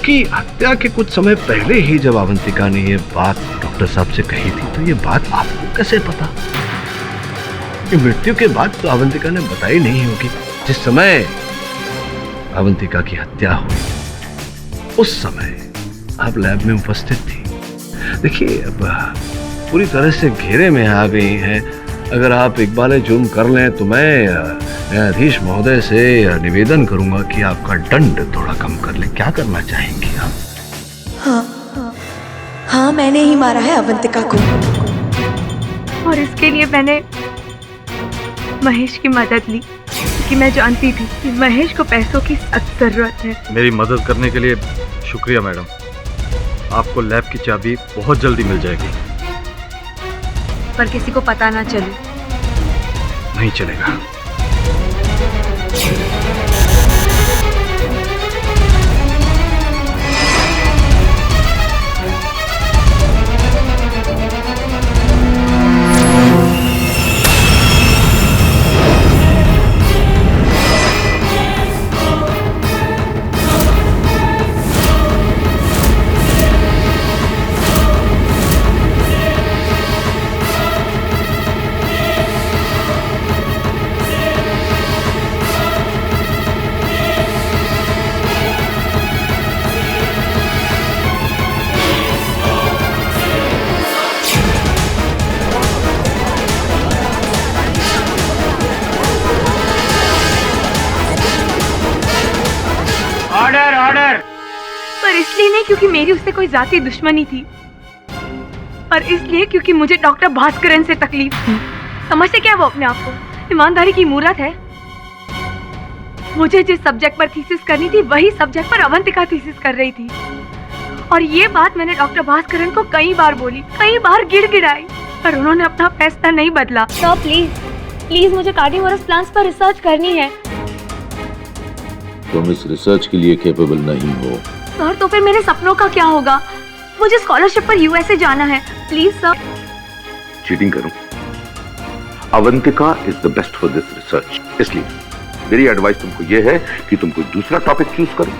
कि हत्या के कुछ समय पहले ही जब अवंतिका ने ये बात डॉक्टर साहब से कही थी, तो ये बात आपको कैसे पता? कि मृत्यु के बाद तो अवंतिका ने बताई नहीं होगी। जिस समय अवंतिका की हत्या हुई उस समय आप लैब में उपस्थित थी। देखिए, अब पूरी तरह से घेरे में आ गई हैं। अगर आप इकबाल जुर्म कर लें तो मैं न्यायाधीश महोदय से निवेदन करूंगा कि आपका दंड थोड़ा कम कर ले। क्या करना चाहेंगी आप? हाँ, मैंने ही मारा है अवंतिका को, और इसके लिए मैंने महेश की मदद ली, क्योंकि मैं जानती थी कि महेश को पैसों की सख्त जरूरत है। मेरी मदद करने के लिए शुक्रिया मैडम। आपको लैब की चाबी बहुत जल्दी मिल जाएगी। पर किसी को पता ना चले। नहीं चलेगा। Order order. पर इसलिए नहीं क्योंकि मेरी उससे कोई जाती दुश्मनी थी, और इसलिए क्योंकि मुझे डॉक्टर भास्करन से तकलीफ थी। समझते क्या वो अपने आप को? ईमानदारी की मूरत है। मुझे जिस सब्जेक्ट पर थीसिस करनी थी वही सब्जेक्ट पर अवंतिका थीसिस कर रही थी, और ये बात मैंने डॉक्टर भास्करन को कई बार बोली, कई बार गिड़गिड़ाई, पर उन्होंने अपना फैसला नहीं बदला। तो प्लीज मुझे कार्निवोरस प्लांट्स पर रिसर्च करनी है। तुम इस रिसर्च के लिए कैपेबल नहीं हो। सर तो फिर मेरे सपनों का क्या होगा? मुझे स्कॉलरशिप पर यूएसए जाना है। Please sir. चीटिंग करूं? Avantika is the best for this research, इसलिए मेरी एडवाइस तुमको ये है कि तुम कोई दूसरा टॉपिक चूज करो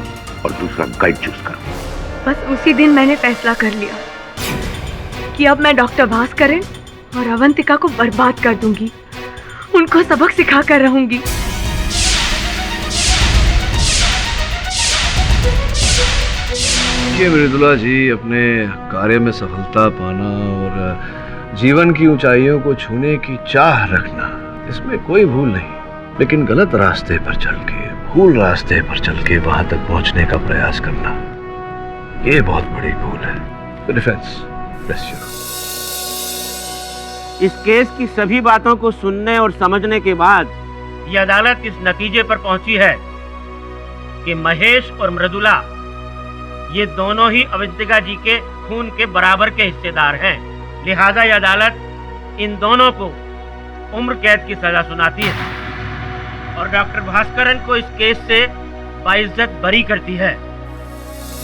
और दूसरा गाइड चूज करो। बस उसी दिन मैंने फैसला कर लिया कि अब मैं डॉक्टर भास्करन और अवंतिका को बर्बाद कर दूंगी, उनको सबक सिखा कर रहूंगी। मृदुला जी, अपने कार्य में सफलता पाना और जीवन की ऊंचाइयों को छूने की चाह रखना, इसमें कोई भूल नहीं, लेकिन गलत रास्ते पर चल के, भूल रास्ते पर चल के वहां तक पहुंचने का प्रयास करना, ये बहुत बड़ी भूल है। डिफेंस, इस केस की सभी बातों को सुनने और समझने के बाद ये अदालत इस नतीजे पर पहुंची है कि महेश और मृदुला ये दोनों ही अवंतिका जी के खून के बराबर के हिस्सेदार हैं। लिहाजा ये अदालत इन दोनों को उम्र कैद की सजा सुनाती है और डॉक्टर भास्करन को इस केस से बाइज्जत बरी करती है।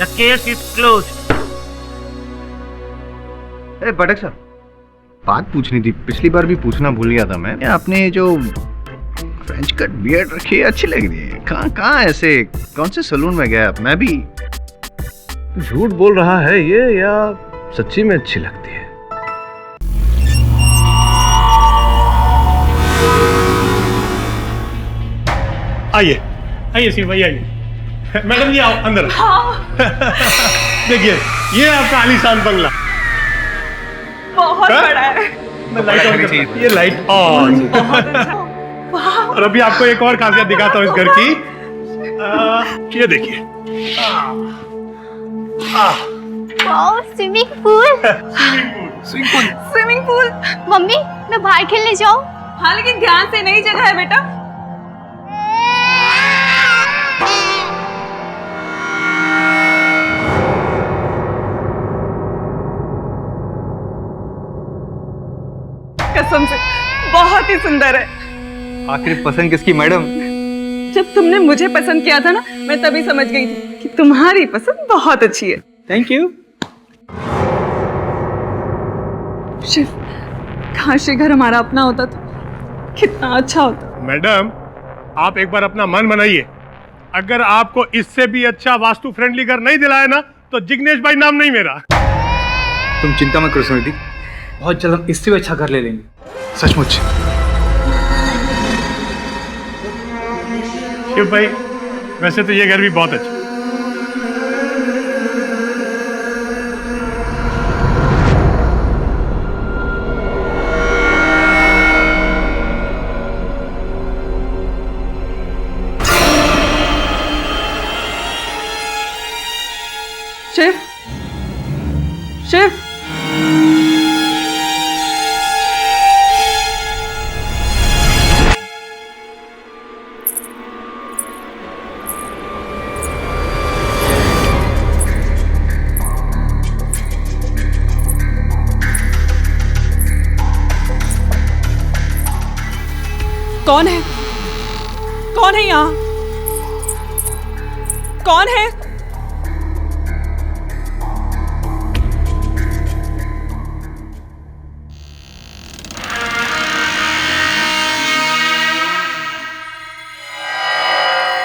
The case is closed. अरे बटक साहब, बात पूछनी थी, पिछली बार भी पूछना भूल गया था मैं। आपने जो फ्रेंच कट बियर्ड रखी है अच्छी लग रही है। कहाँ ऐसे कौन से सलून में गया आप? मैं भी झूठ बोल रहा है ये या सच्ची में अच्छी लगती है? आइए आइए सी भाई, आइए। मैडम जी आओ अंदर। देखिए ये आपका आलीशान बंगला, बहुत बड़ा है। मैं लाइट ऑन करता हूं। ये लाइट ऑन। और अभी आपको एक और खासियत दिखाता हूँ इस घर की। ये देखिए, swimming pool. Swimming pool. Mummy मैं बाहर खेलने जाऊं? हाँ लेकिन ध्यान से, नई जगह है बेटा। कसम से बहुत ही सुंदर है। आखिर पसंद किसकी मैडम? जब तुमने मुझे पसंद किया था ना, मैं तभी समझ गई थी कि तुम्हारी पसंद बहुत अच्छी है। Thank you. शिव, काश ये घर हमारा अपना होता तो कितना अच्छा होता। मैडम आप एक बार अपना मन बनाइए, अगर आपको इससे भी अच्छा वास्तु फ्रेंडली घर नहीं दिलाया ना तो जिग्नेश भाई नाम नहीं मेरा। तुम चिंता मत करो सुनिधि, बहुत जल्द हम इससे भी अच्छा घर ले लेंगे। सचमुच। शिव भाई वैसे तो ये घर भी बहुत अच्छा। शिव, शिव, कौन है? कौन है यहाँ? कौन है?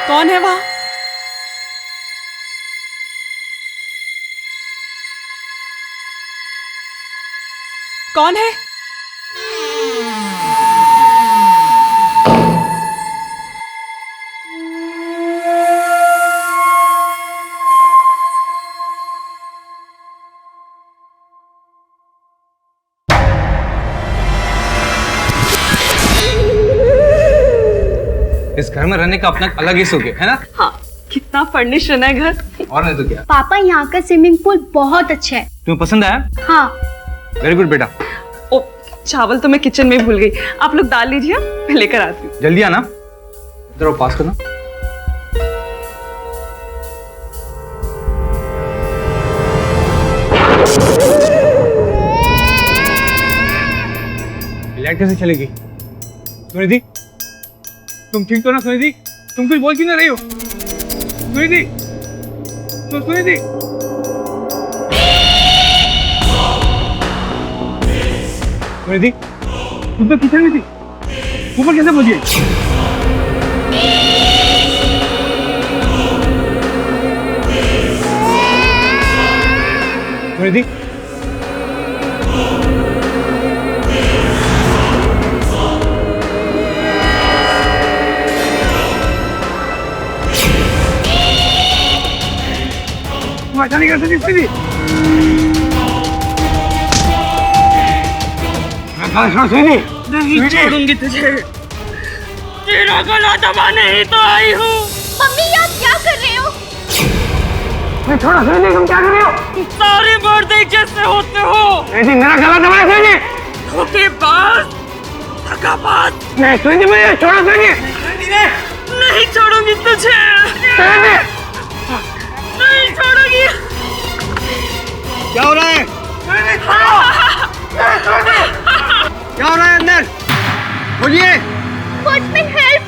कौन है वहां? कौन है? इस घर में रहने का अपना अलग ही सुख है ना? हाँ, कितना फर्निशन है घर। और नहीं तो क्या। पापा यहाँ का स्विमिंग पूल बहुत अच्छा है। तुम्हें पसंद आया? हाँ। वेरी गुड बेटा। ओ, चावल तो मैं किचन में भूल गई, आप लोग डाल लीजिए, मैं लेकर आती हूँ। जल्दी आना, इधर पास करना। लाइट कैसे चलेगी? सुनिधि, तुम ठीक तो ना? सुनिधि, तुम कुछ बोल क्यों ना रही हो? सुनिधि, सुनिधि, सुनिधि, तुम तो किचन में थी, ऊपर कैसे पहुंची? सुनिधि, अच्छा नहीं कर सकती सुनिधि। नहीं छोड़ूंगी तुझे, तेरा गला दबाने ही तो आई हूँ। मम्मी आप क्या कर रहे हो? छोड़ो सुनिधि, तुम क्या कर रहे हो? सारे मर्द एक जैसे होते हो। मेरा गला दबाया सुनिधि। धोखेबाज, धोखेबाज। नहीं सुनिधि, मुझे छोड़ो सुनिधि। नहीं छोड़ूंगी तुझे, नहीं छोड़ूंगी। क्या हो रहा है? क्या हो रहा है अंदर? बोलिए। Watchman help.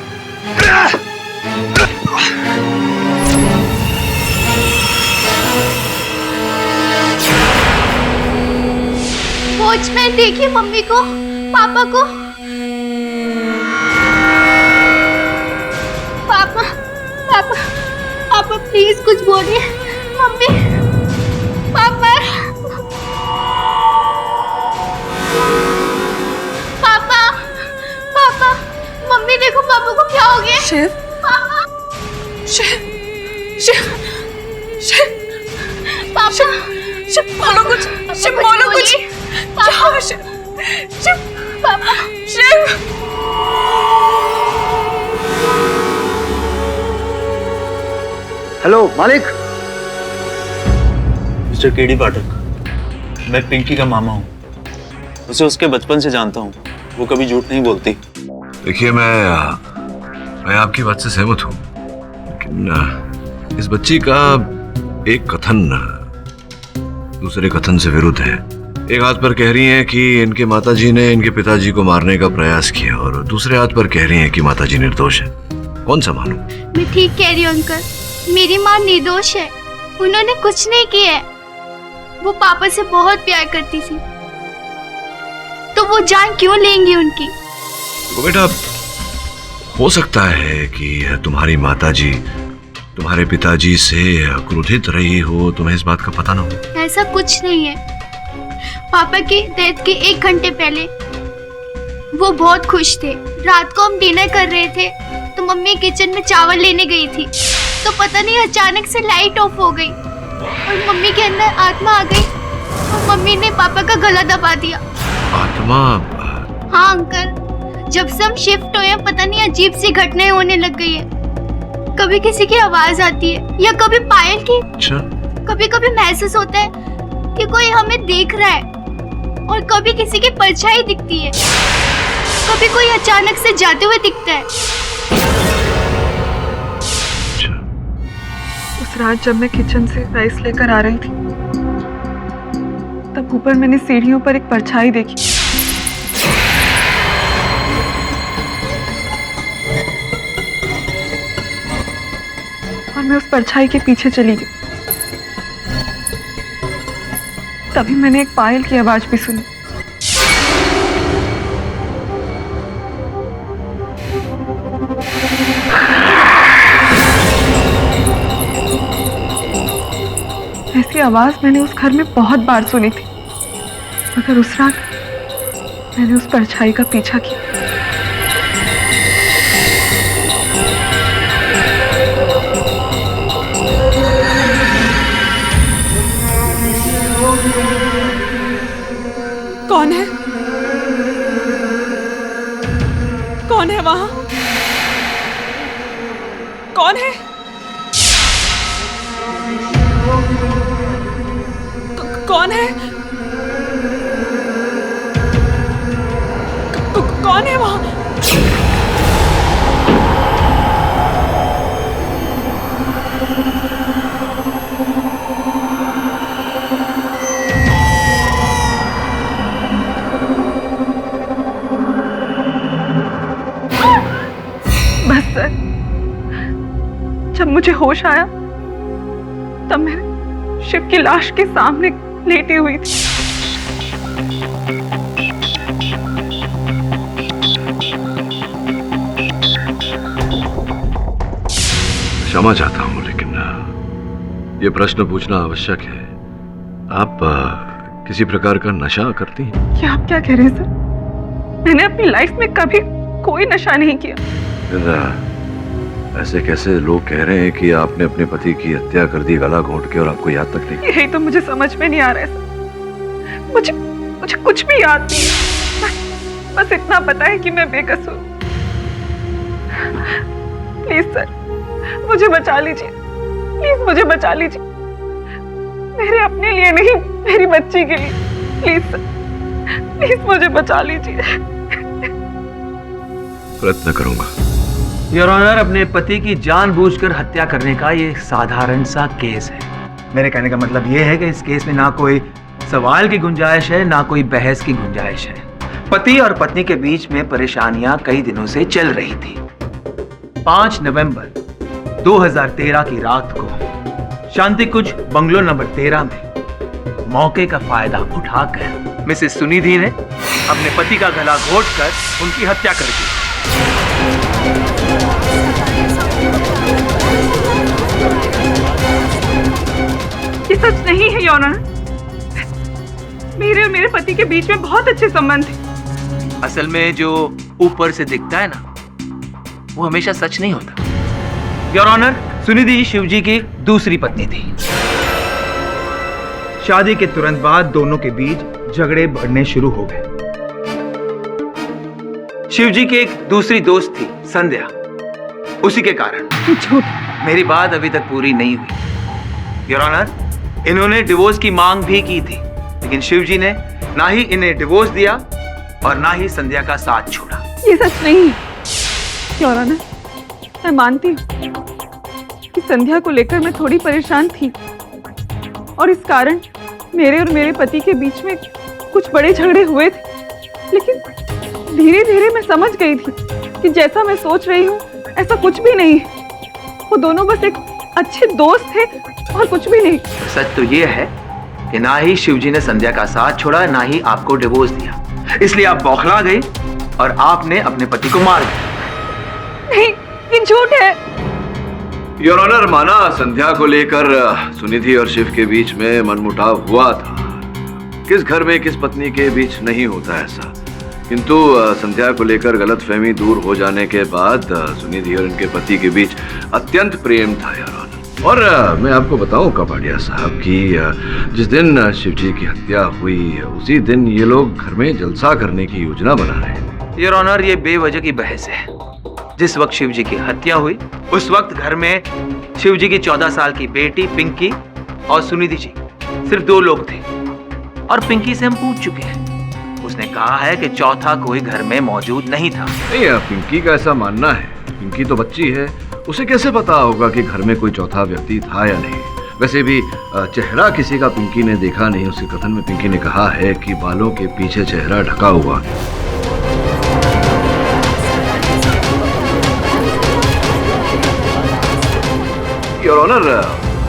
वॉचमैन देखिए मम्मी को, पापा को। पापा, पापा, पापा प्लीज कुछ बोलिए। मम्मी, पापा, पापा, पापा, मम्मी देखो पापा को क्या हो गया? शिव, पापा, शिव, शिव, शिव, पापा, शिव बोलो कुछ, शिव बोलो कुछ। पापा, शिव, शिव, पापा, शिव। हेलो मालिक। मिस्टर केडी पाठक, मैं पिंकी का मामा हूँ। उसे उसके बचपन से जानता हूँ, वो कभी झूठ नहीं बोलती। देखिए मैं आपकी बात से सहमत हूँ, लेकिन इस बच्ची का एक कथन दूसरे कथन से विरुद्ध है। एक हाथ पर कह रही हैं कि इनके माताजी ने इनके पिताजी को मारने का प्रयास किया और दूसरे हाथ पर कह रही हैं कि माताजी निर्दोष है। कौन सा मानूं? मैं ठीक कह रही हूँ अंकल, मेरी माँ निर्दोष है, उन्होंने कुछ नहीं किया है। वो पापा से बहुत प्यार करती थी, तो वो जान क्यों लेंगी उनकी? तो बेटा, हो सकता है कि तुम्हारी माताजी तुम्हारे पिताजी से क्रोधित रही हो, तुम्हें इस बात का पता ना हो। ऐसा कुछ नहीं है। पापा की डेथ के 1 घंटे पहले वो बहुत खुश थे। रात को हम डिनर कर रहे थे तो मम्मी किचन में चावल लेने गई थी, तो पता नहीं अचानक से लाइट ऑफ हो गई और मम्मी के अंदर आत्मा आ गई और मम्मी ने पापा का गला दबा दिया। आत्मा? हाँ अंकल, जब से हम शिफ्ट हुए पता नहीं अजीब सी घटनाएं होने लग गई है। कभी किसी की आवाज आती है या कभी पायल की। अच्छा। कभी कभी महसूस होता है कि कोई हमें देख रहा है और कभी किसी की परछाई दिखती है, कभी कोई अचानक से जाते हुए दिखता है। उस रात जब मैं किचन से राइस लेकर आ रही थी, तब ऊपर मैंने सीढ़ियों पर एक परछाई देखी। मैं उस परछाई के पीछे चली गई। तभी मैंने एक पायल की आवाज भी सुनी। ऐसी आवाज मैंने उस घर में बहुत बार सुनी थी, मगर उस रात मैंने उस परछाई का पीछा किया। कौन है? कौन है वहां? कौन है? कौन है? कौन है वहां? बस सर, जब मुझे होश आया तब मैं शिव की लाश के सामने लेटी हुई थी। क्षमा चाहता हूं, लेकिन ये प्रश्न पूछना आवश्यक है। आप किसी प्रकार का नशा करती हैं? क्या आप क्या कह रहे हैं सर? मैंने अपनी लाइफ में कभी कोई नशा नहीं किया। ऐसे कैसे लोग कह रहे हैं कि आपने अपने पति की हत्या कर दी गला घोंट के, और आपको याद तक नहीं? यही तो मुझे समझ में नहीं आ रहा है सर। मुझे कुछ भी याद नहीं है। बस इतना पता है कि मैं बेकसूर। प्लीज सर, मुझे बचा लीजिए। प्लीज मुझे बचा लीजिए। मेरे अपने लिए नहीं, मेरी बच्ची के लिए। प्लीज सर, प्लीज मुझे बचा लीजिए। प्रयत्न करूंगा। योर ऑनर, अपने पति की जानबूझकर हत्या करने का ये साधारण सा केस है। मेरे कहने का मतलब ये है कि इस केस में ना कोई सवाल की गुंजाइश है, ना कोई बहस की गुंजाइश है। पति और पत्नी के बीच में परेशानियां कई दिनों से चल रही थी। 5 नवंबर 2013 की रात को शांति कुंज बंगलो नंबर 13 में मौके का फायदा उठाकर मिसेस सुनिधि ने अपने पति का गला घोंटकर उनकी हत्या कर दी। ये सच नहीं है योर ऑनर। मेरे और मेरे पति के बीच में बहुत अच्छे संबंध थे। असल में जो ऊपर से दिखता है ना, वो हमेशा सच नहीं होता। योर ऑनर, सुनिधि शिवजी की दूसरी पत्नी थी। शादी के तुरंत बाद दोनों के बीच झगड़े बढ़ने शुरू हो गए। शिवजी की एक दूसरी दोस्त थी संध्या, उसी के कारण। मेरी बात अभी तक पूरी नहीं हुई। योर ऑनर, इन्होंने डिवोर्स की मांग भी की थी, लेकिन शिवजी ने ना ही इन्हें डिवोर्स दिया और ना ही संध्या का साथ छोड़ा। ये सच नहीं है योर ऑनर। मैं मानती हूँ कि संध्या को लेकर मैं थोड़ी परेशान थी, और इस कारण मेरे और मेरे पति के बीच में कुछ बड़े झगड़े हुए थे। लेकिन धीरे धीरे मैं समझ गई थी कि जैसा मैं सोच रही हूँ ऐसा कुछ भी नहीं है। वो दोनों बस एक अच्छे दोस्त थे और कुछ भी नहीं। सच तो ये है कि ना ही शिवजी ने संध्या का साथ छोड़ा, ना ही आपको डिवोर्स दिया। इसलिए आप बौखला गई और आपने अपने पति को मार दिया। नहीं, ये झूठ है। योर ऑनर, माना संध्या को लेकर सुनिधि और शिव के बीच में मनमुटाव हुआ था। किस घर में किस पत्नी के बीच नहीं होता ऐसा। किंतु संध्या को लेकर गलतफहमी दूर हो जाने के बाद सुनिधि और इनके पति के बीच अत्यंत प्रेम था योर ऑनर। और मैं आपको बताऊं कपाड़िया साहब कि जिस दिन शिवजी की हत्या हुई उसी दिन ये लोग घर में जलसा करने की योजना बना रहे हैं। योर ऑनर, ये बेवजह की बहस है। जिस वक्त शिवजी की हत्या हुई उस वक्त घर में शिवजी की 14 साल की बेटी पिंकी और सुनिधि जी सिर्फ 2 लोग थे, और पिंकी से हम पूछ चुके हैं। उसने कहा है कि चौथा कोई घर में मौजूद नहीं था। नहीं, पिंकी का ऐसा मानना है। पिंकी तो बच्ची है, उसे कैसे पता होगा कि घर में कोई चौथा व्यक्ति था या नहीं। वैसे भी चेहरा किसी का पिंकी ने देखा नहीं। उसके कथन में पिंकी ने कहा है कि बालों के पीछे चेहरा ढका हुआ। योर ऑनर,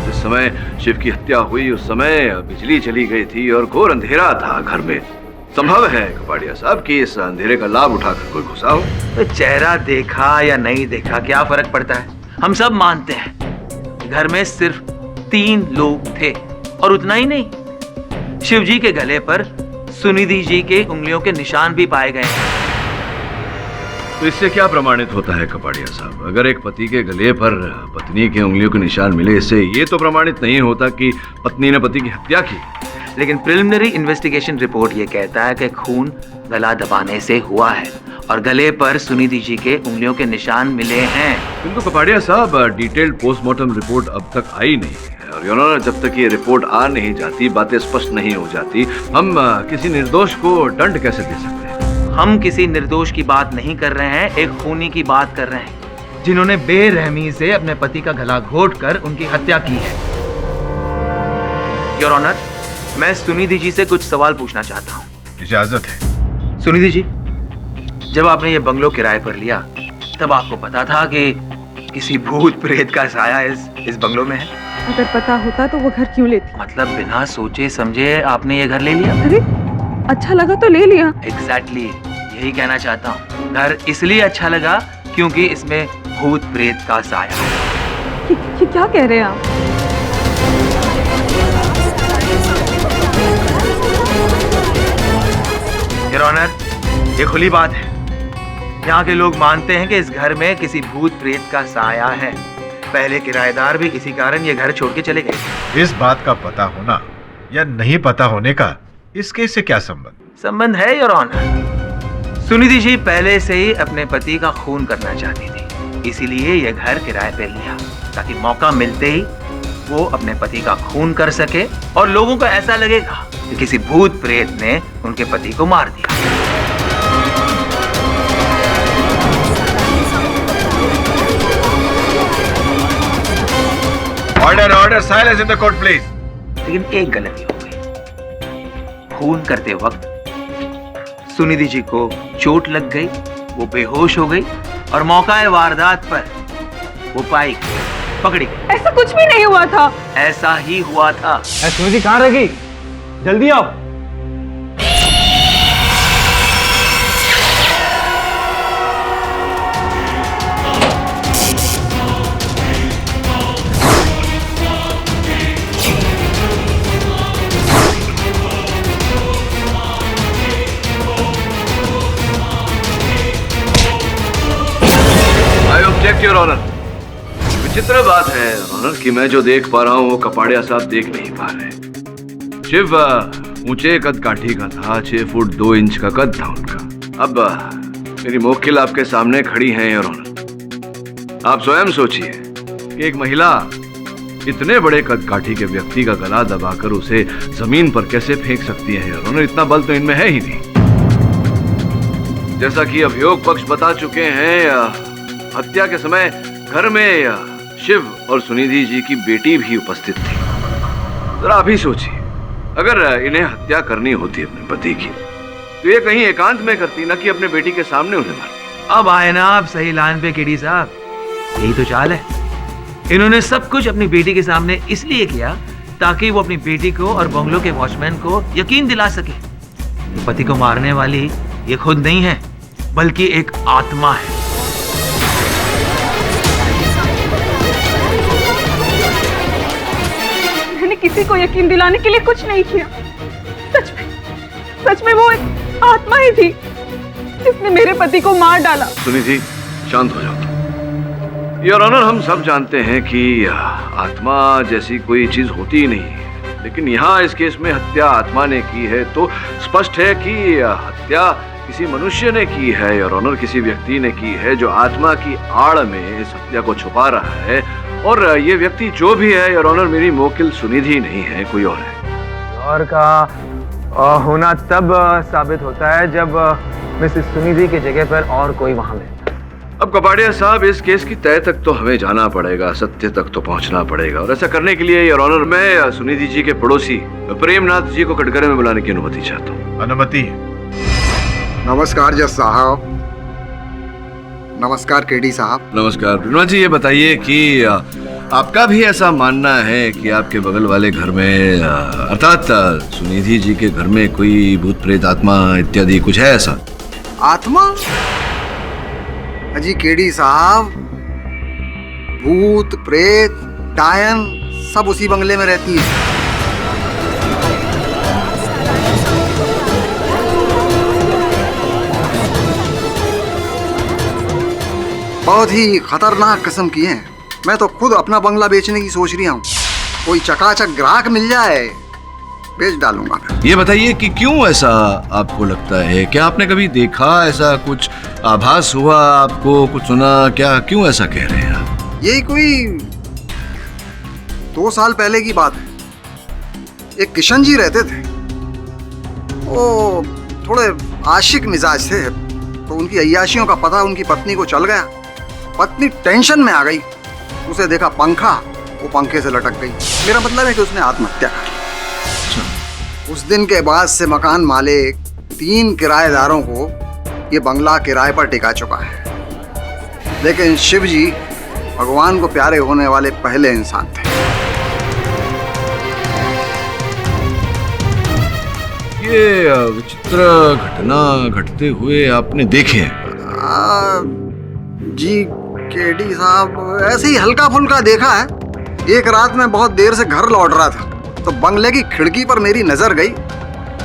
जिस समय शिव की हत्या हुई उस समय बिजली चली गई थी और घोर अंधेरा था घर में। संभव है कपाड़िया साहब कि इस अंधेरे का लाभ उठाकर कोई घुसा हो। तो चेहरा देखा या नहीं देखा क्या फर्क पड़ता है? हम सब मानते हैं घर में सिर्फ 3 लोग थे, और उतना ही नहीं, शिवजी के गले पर सुनिधि जी के उंगलियों के निशान भी पाए गए हैं। तो इससे क्या प्रमाणित होता है कपाड़िया साहब? अगर एक पति के गले पर पत्नी के उंगलियों के निशान मिले, इससे ये तो प्रमाणित नहीं होता कि पत्नी ने पति की हत्या की। लेकिन प्रिलिमिनरी इन्वेस्टिगेशन रिपोर्ट ये कहता है कि खून गला दबाने से हुआ है और गले पर सुनिधि जी के उंगलियों के निशान मिले हैं। किंतु कपाड़िया साहब, डिटेल्ड पोस्टमार्टम रिपोर्ट अब तक आई नहीं है, और योर ऑनर, जब तक ये रिपोर्ट आ नहीं जाती, बातें स्पष्ट नहीं हो जाती, हम किसी निर्दोष को दंड कैसे दे सकते हैं? हम किसी निर्दोष की बात नहीं कर रहे हैं, एक खूनी की बात कर रहे हैं जिन्होंने बेरहमी से अपने पति का गला घोंटकर उनकी हत्या की है। योर ऑनर, मैं सुनिधि जी से कुछ सवाल पूछना चाहता हूँ। इजाजत है। सुनिधि जी, जब आपने ये बंगलो किराए पर लिया तब आपको पता था कि किसी भूत प्रेत का साया इस बंगलो में है? अगर पता होता तो वो घर क्यों लेती? मतलब बिना सोचे समझे आपने ये घर ले लिया? अरे अच्छा लगा तो ले लिया। एग्जैक्टली, यही कहना चाहता हूँ। घर इसलिए अच्छा लगा क्योंकि इसमें भूत प्रेत का साया है। ये क्या कह रहे हैं आप? योर ऑनर, ये खुली बात है। यहाँ के लोग मानते हैं कि इस घर में किसी भूत प्रेत का साया है। पहले किराएदार भी इसी कारण ये घर छोड़ के चले गए। इस बात का पता होना या नहीं पता होने का इस केस से क्या संबंध? संबंध है योर ऑनर। सुनिधि जी पहले से ही अपने पति का खून करना चाहती थी, इसीलिए ये घर किराए पे लिया ताकि मौका मिलते ही वो अपने पति का खून कर सके और लोगों को ऐसा लगेगा कि किसी भूत प्रेत ने उनके पति को मार दिया। Order order, silence in the court please. लेकिन एक गलती हो गई। खून करते वक्त सुनिधि जी को चोट लग गई, वो बेहोश हो गई और मौका वारदात पर वो पाई पकड़ी गई। ऐसा कुछ भी नहीं हुआ था। ऐसा ही हुआ था। सुनिधि कहाँ रह गई? जल्दी आओ। I object your honour. विचित्र बात है ऑनर कि मैं जो देख पा रहा हूँ वो कपाड़िया साहब देख नहीं पा रहे। शिव ऊंचे कद काठी का था, 6 फुट 2 इंच का कद था उनका। अब मेरी मोक्किल आपके सामने खड़ी हैं योर ऑनर। आप स्वयं सोचिए कि एक महिला इतने बड़े कद काठी के व्यक्ति का गला दबाकर उसे जमीन पर कैसे फेंक सकती है योर ऑनर? इतना बल तो इनमें है ही नहीं। जैसा कि अभियोग पक्ष बता चुके हैं, हत्या के समय घर में शिव और सुनिधि जी की बेटी भी उपस्थित थी। जरा अभी सोचिए, अगर इन्हें हत्या करनी होती अपने पति की तो ये कहीं एकांत में करती, न कि अपने बेटी के सामने उन्हें मार। अब आए ना आप सही लाइन पे केडी साहब। यही तो चाल है। इन्होंने सब कुछ अपनी बेटी के सामने इसलिए किया ताकि वो अपनी बेटी को और बंगलो के वॉचमैन को यकीन दिला सके पति को मारने वाली ये खुद नहीं है बल्कि एक आत्मा है। मैंने किसी को यकीन दिलाने के लिए कुछ नहीं किया। सच में वो एक आत्मा ही थी जिसने मेरे पति को मार डाला। सुनिधि, शांत हो जाओ। योर ऑनर, हम सब जानते हैं कि आत्मा जैसी कोई चीज होती ही नहीं है, लेकिन यहाँ इस केस में हत्या आत्मा ने की है तो स्पष्ट है कि हत्या किसी मनुष्य ने की है योर ऑनर, किसी व्यक्ति ने की है जो आत्मा की आड़ में इस हत्या को छुपा रहा है। और ये व्यक्ति जो भी है योर ऑनर, मेरी मोक्किल सुनिधि नहीं है, कोई और है। और का होना तब साबित होता है जब मिसेस सुनिधि की जगह पर और कोई वहां मिलता। अब कपाड़िया साहब, इस केस की तह तक तो हमें जाना पड़ेगा, सत्य तक तो पहुंचना पड़ेगा, और ऐसा करने के लिए योर ऑनर मैं सुनिधि जी के पड़ोसी प्रेमनाथ जी को कटघरे में बुलाने की अनुमति चाहता हूँ। अनुमति। नमस्कार जज साहब। नमस्कार केडी साहब। नमस्कार प्रेमनाथ जी। ये बताइए कि आपका भी ऐसा मानना है कि आपके बगल वाले घर में अर्थात सुनिधि जी के घर में कोई भूत प्रेत आत्मा इत्यादि कुछ है ऐसा? आत्मा? अजी केडी साहब, भूत प्रेत डायन सब उसी बंगले में रहती है। बहुत ही खतरनाक किस्म की हैं। मैं तो खुद अपना बंगला बेचने की सोच रही हूँ। कोई चकाचक ग्राहक मिल जाए बेच डालूंगा। ये बताइए कि क्यों ऐसा आपको लगता है? क्या आपने कभी देखा, ऐसा कुछ आभास हुआ आपको, कुछ सुना क्या? क्यों ऐसा कह रहे हैं आप? यही कोई 2 साल पहले की बात है। एक किशन जी रहते थे, वो थोड़े आशिक मिजाज थे, तो उनकी अय्याशियों का पता उनकी पत्नी को चल गया। पत्नी टेंशन में आ गई, उसे देखा पंखा, वो पंखे से लटक गई। मेरा मतलब है कि उसने आत्महत्या कर ली। उस दिन के बाद से मकान मालिक 3 किराएदारों को ये बंगला किराए पर टिका चुका है। लेकिन शिव जी भगवान को प्यारे होने वाले पहले इंसान थे। ये विचित्र घटना घटते हुए आपने देखे हैं? जी केडी साहब, ऐसे ही हल्का फुल्का देखा है। एक रात में बहुत देर से घर लौट रहा था, तो बंगले की खिड़की पर मेरी नजर गई,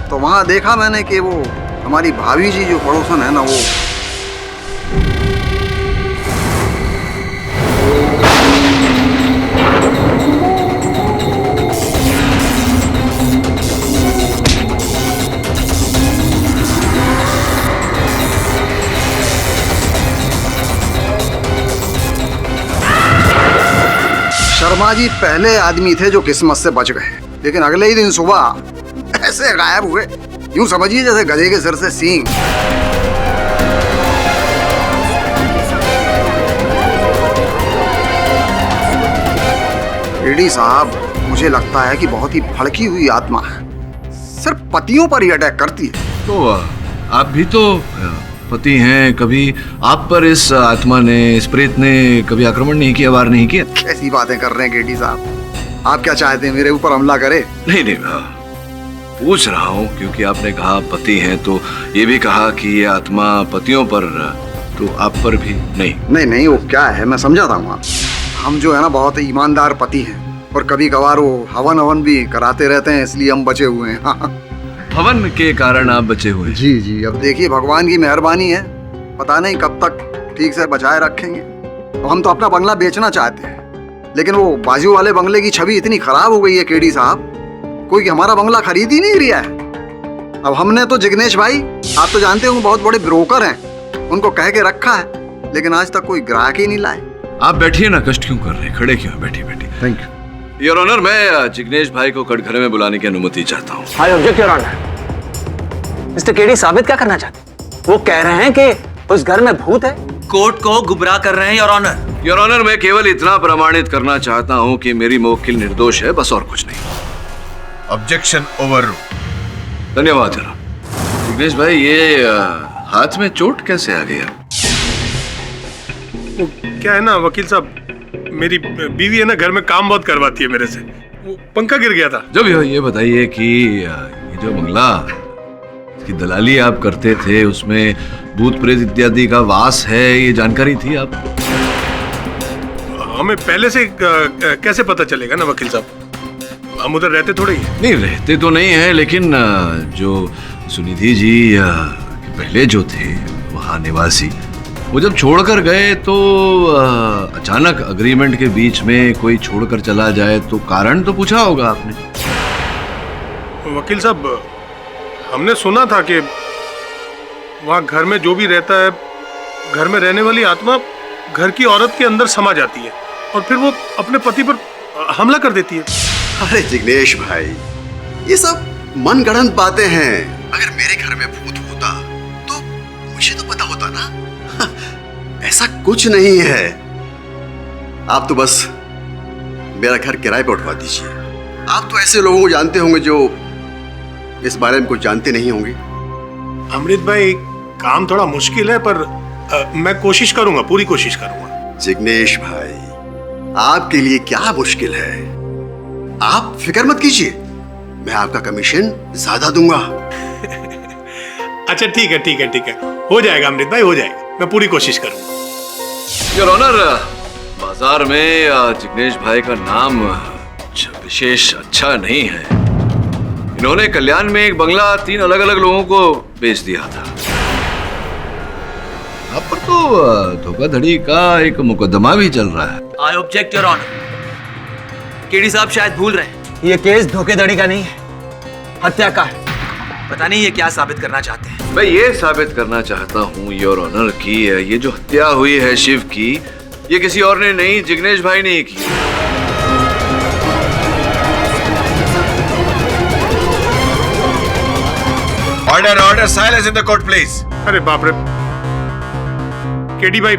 तो वहां देखा मैंने कि वो हमारी भाभी जी जो पड़ोसन है ना, वो शर्मा जी पहले आदमी थे जो किस्मत से बच गए, लेकिन अगले ही दिन सुबह ऐसे गायब हुए, यूं समझिए जैसे गधे के सिर से सींग। रेड्डी साहब, मुझे लगता है कि बहुत ही भड़की हुई आत्मा है, सिर्फ पतियों पर ही अटैक करती है। तो आप भी तो पति हैं, कभी आप पर इस आत्मा ने, इस प्रेत ने कभी आक्रमण नहीं किया, वार नहीं किया? कैसी बातें कर रहे हैं केडी साहब, आप क्या चाहते हैं मेरे ऊपर हमला करे? नहीं, पूछ रहा हूँ क्योंकि आपने कहा पति हैं, तो ये भी कहा कि ये आत्मा पतियों पर, तो आप पर भी नहीं? नहीं, वो क्या है, मैं समझाता हूँ। हम जो है ना बहुत ही ईमानदार पति हैं, और कभी कभार वो हवन भी कराते रहते हैं, इसलिए हम बचे हुए हैं। हवन के कारण आप बचे हुए? जी, अब देखिए भगवान की मेहरबानी है, पता नहीं कब तक ठीक से बचाए रखेंगे। तो हम तो अपना बंगला बेचना चाहते हैं, लेकिन वो बाजू वाले बंगले की छवि इतनी खराब हो गई है केडी साहब, कोई हमारा बंगला खरीद ही नहीं रहा है। अब हमने तो जिग्नेश भाई, आप तो जानते हो बहुत बड़े ब्रोकर हैं, उनको कह के रखा है, लेकिन आज तक कोई ग्राहक ही नहीं लाए। आप बैठिए ना, कष्ट क्यों कर रहे हैं, खड़े क्यों? बैठिए। थैंक यू योर ऑनर, मैं जिग्नेश भाई को कटघरे में बुलाने की अनुमति चाहता हूँ। I object your honour. Mister KD साबित क्या करना चाहते? वो कह रहे हैं कि उस घर में भूत है। कोर्ट को गुमराह कर रहे हैं योर ऑनर। योर ऑनर, मैं केवल इतना प्रमाणित करना चाहता हूँ कि मेरी मौकिल निर्दोष है, बस और कुछ नहीं। Objection over. धन्यवाद योर ऑनर। जिग्नेश भाई, ये हाथ में चोट कैसे आ गया? क्या है ना वकील साहब, मेरी बीवी है ना घर में काम बहुत करवाती है मेरे से, वो पंखा गिर गया था। जो भी हो, ये बताइए कि ये जो बंगला की दलाली आप करते थे, उसमें भूत प्रेत इत्यादि का वास है, ये जानकारी थी आपको? हमें पहले से कैसे पता चलेगा ना वकील साहब, हम उधर रहते थोड़े ही। नहीं, रहते तो नहीं है, लेकिन जो सुनिधि जी पहले जो थे वहाँ निवासी, वो जब छोड़कर गए तो अचानक अग्रीमेंट के बीच में कोई छोड़कर चला जाए तो कारण तो पूछा होगा आपने? वकील साहब, हमने सुना था कि वहाँ घर में जो भी रहता है, घर में रहने वाली आत्मा घर की औरत के अंदर समा जाती है और फिर वो अपने पति पर हमला कर देती है। अरे जिग्नेश भाई, ये सब मनगढ़ंत बातें हैं। अगर मेरे घर में भूत होता तो मुझे तो पता होता ना। ऐसा कुछ नहीं है। आप तो बस मेरा घर किराए पर उठवा दीजिए। आप तो ऐसे लोगों को जानते होंगे जो इस बारे में कुछ जानते नहीं होंगे। अमृत भाई, काम थोड़ा मुश्किल है, पर मैं कोशिश करूंगा, पूरी कोशिश करूंगा। जिग्नेश भाई, आपके लिए क्या मुश्किल है? आप फिक्र मत कीजिए, मैं आपका कमीशन ज्यादा दूंगा। अच्छा ठीक है ठीक है ठीक है, हो जाएगा अमृत भाई, हो जाएगा, मैं पूरी कोशिश करूंगा। योर ऑनर, बाजार में जिग्नेश भाई का नाम विशेष अच्छा नहीं है। इन्होंने कल्याण में एक बंगला 3 अलग अलग लोगों को बेच दिया था। अब पर तो धोखाधड़ी का एक मुकदमा भी चल रहा है। I object your honour. KD साहब शायद भूल रहे हैं, ये केस धोखेधड़ी का नहीं है, हत्या का है। पता नहीं ये क्या साबित करना चाहते हैं। मैं ये साबित करना चाहता हूँ योर ऑनर की ये जो हत्या हुई है शिव की, ये किसी और ने नहीं, जिग्नेश भाई ने की। Order order, silence in the court please. अरे बाप रे, केडी भाई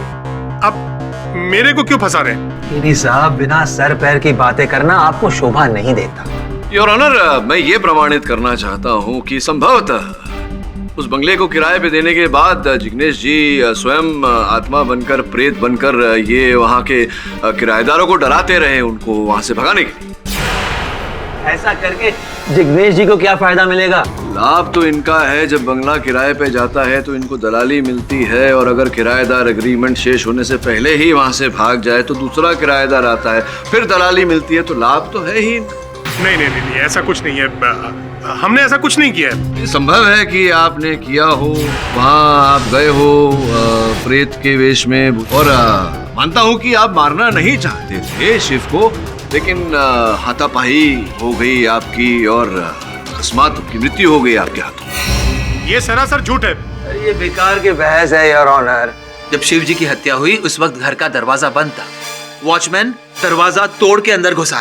आप मेरे को क्यों फंसा रहे हैं? केडी साहब, बिना सर पैर की बातें करना आपको शोभा नहीं देता। योर ऑनर, मैं ये प्रमाणित करना चाहता हूँ कि संभवतः उस बंगले को किराए पे देने के बाद जिग्नेश जी स्वयं आत्मा बनकर, प्रेत बनकर ये वहाँ के किराएदारों को डराते रहे, उनको वहाँ से भगाने के लिए। ऐसा करके जिग्नेश जी को क्या फायदा मिलेगा? लाभ तो इनका है, जब बंगला किराए पे जाता है तो इनको दलाली मिलती है, और अगर किराएदार एग्रीमेंट शेष होने से पहले ही वहाँ से भाग जाए तो दूसरा किराएदार आता है, फिर दलाली मिलती है, तो लाभ तो है ही। नहीं नहीं नहीं, ऐसा कुछ नहीं है, हमने ऐसा कुछ नहीं किया है। संभव है कि आपने किया हो, वहाँ आप गए हो प्रेत के वेश में, और मानता हूँ कि आप मारना नहीं चाहते थे शिव को, लेकिन हाथापाई हो गई आपकी और अकस्मात की मृत्यु हो गई आपके हाथों। ये सरासर झूठ है। ये बेकार की बहस है योर ऑनर। जब शिव जी की हत्या हुई उस वक्त घर का दरवाजा बंद था, वॉचमैन दरवाजा तोड़ के अंदर घुसा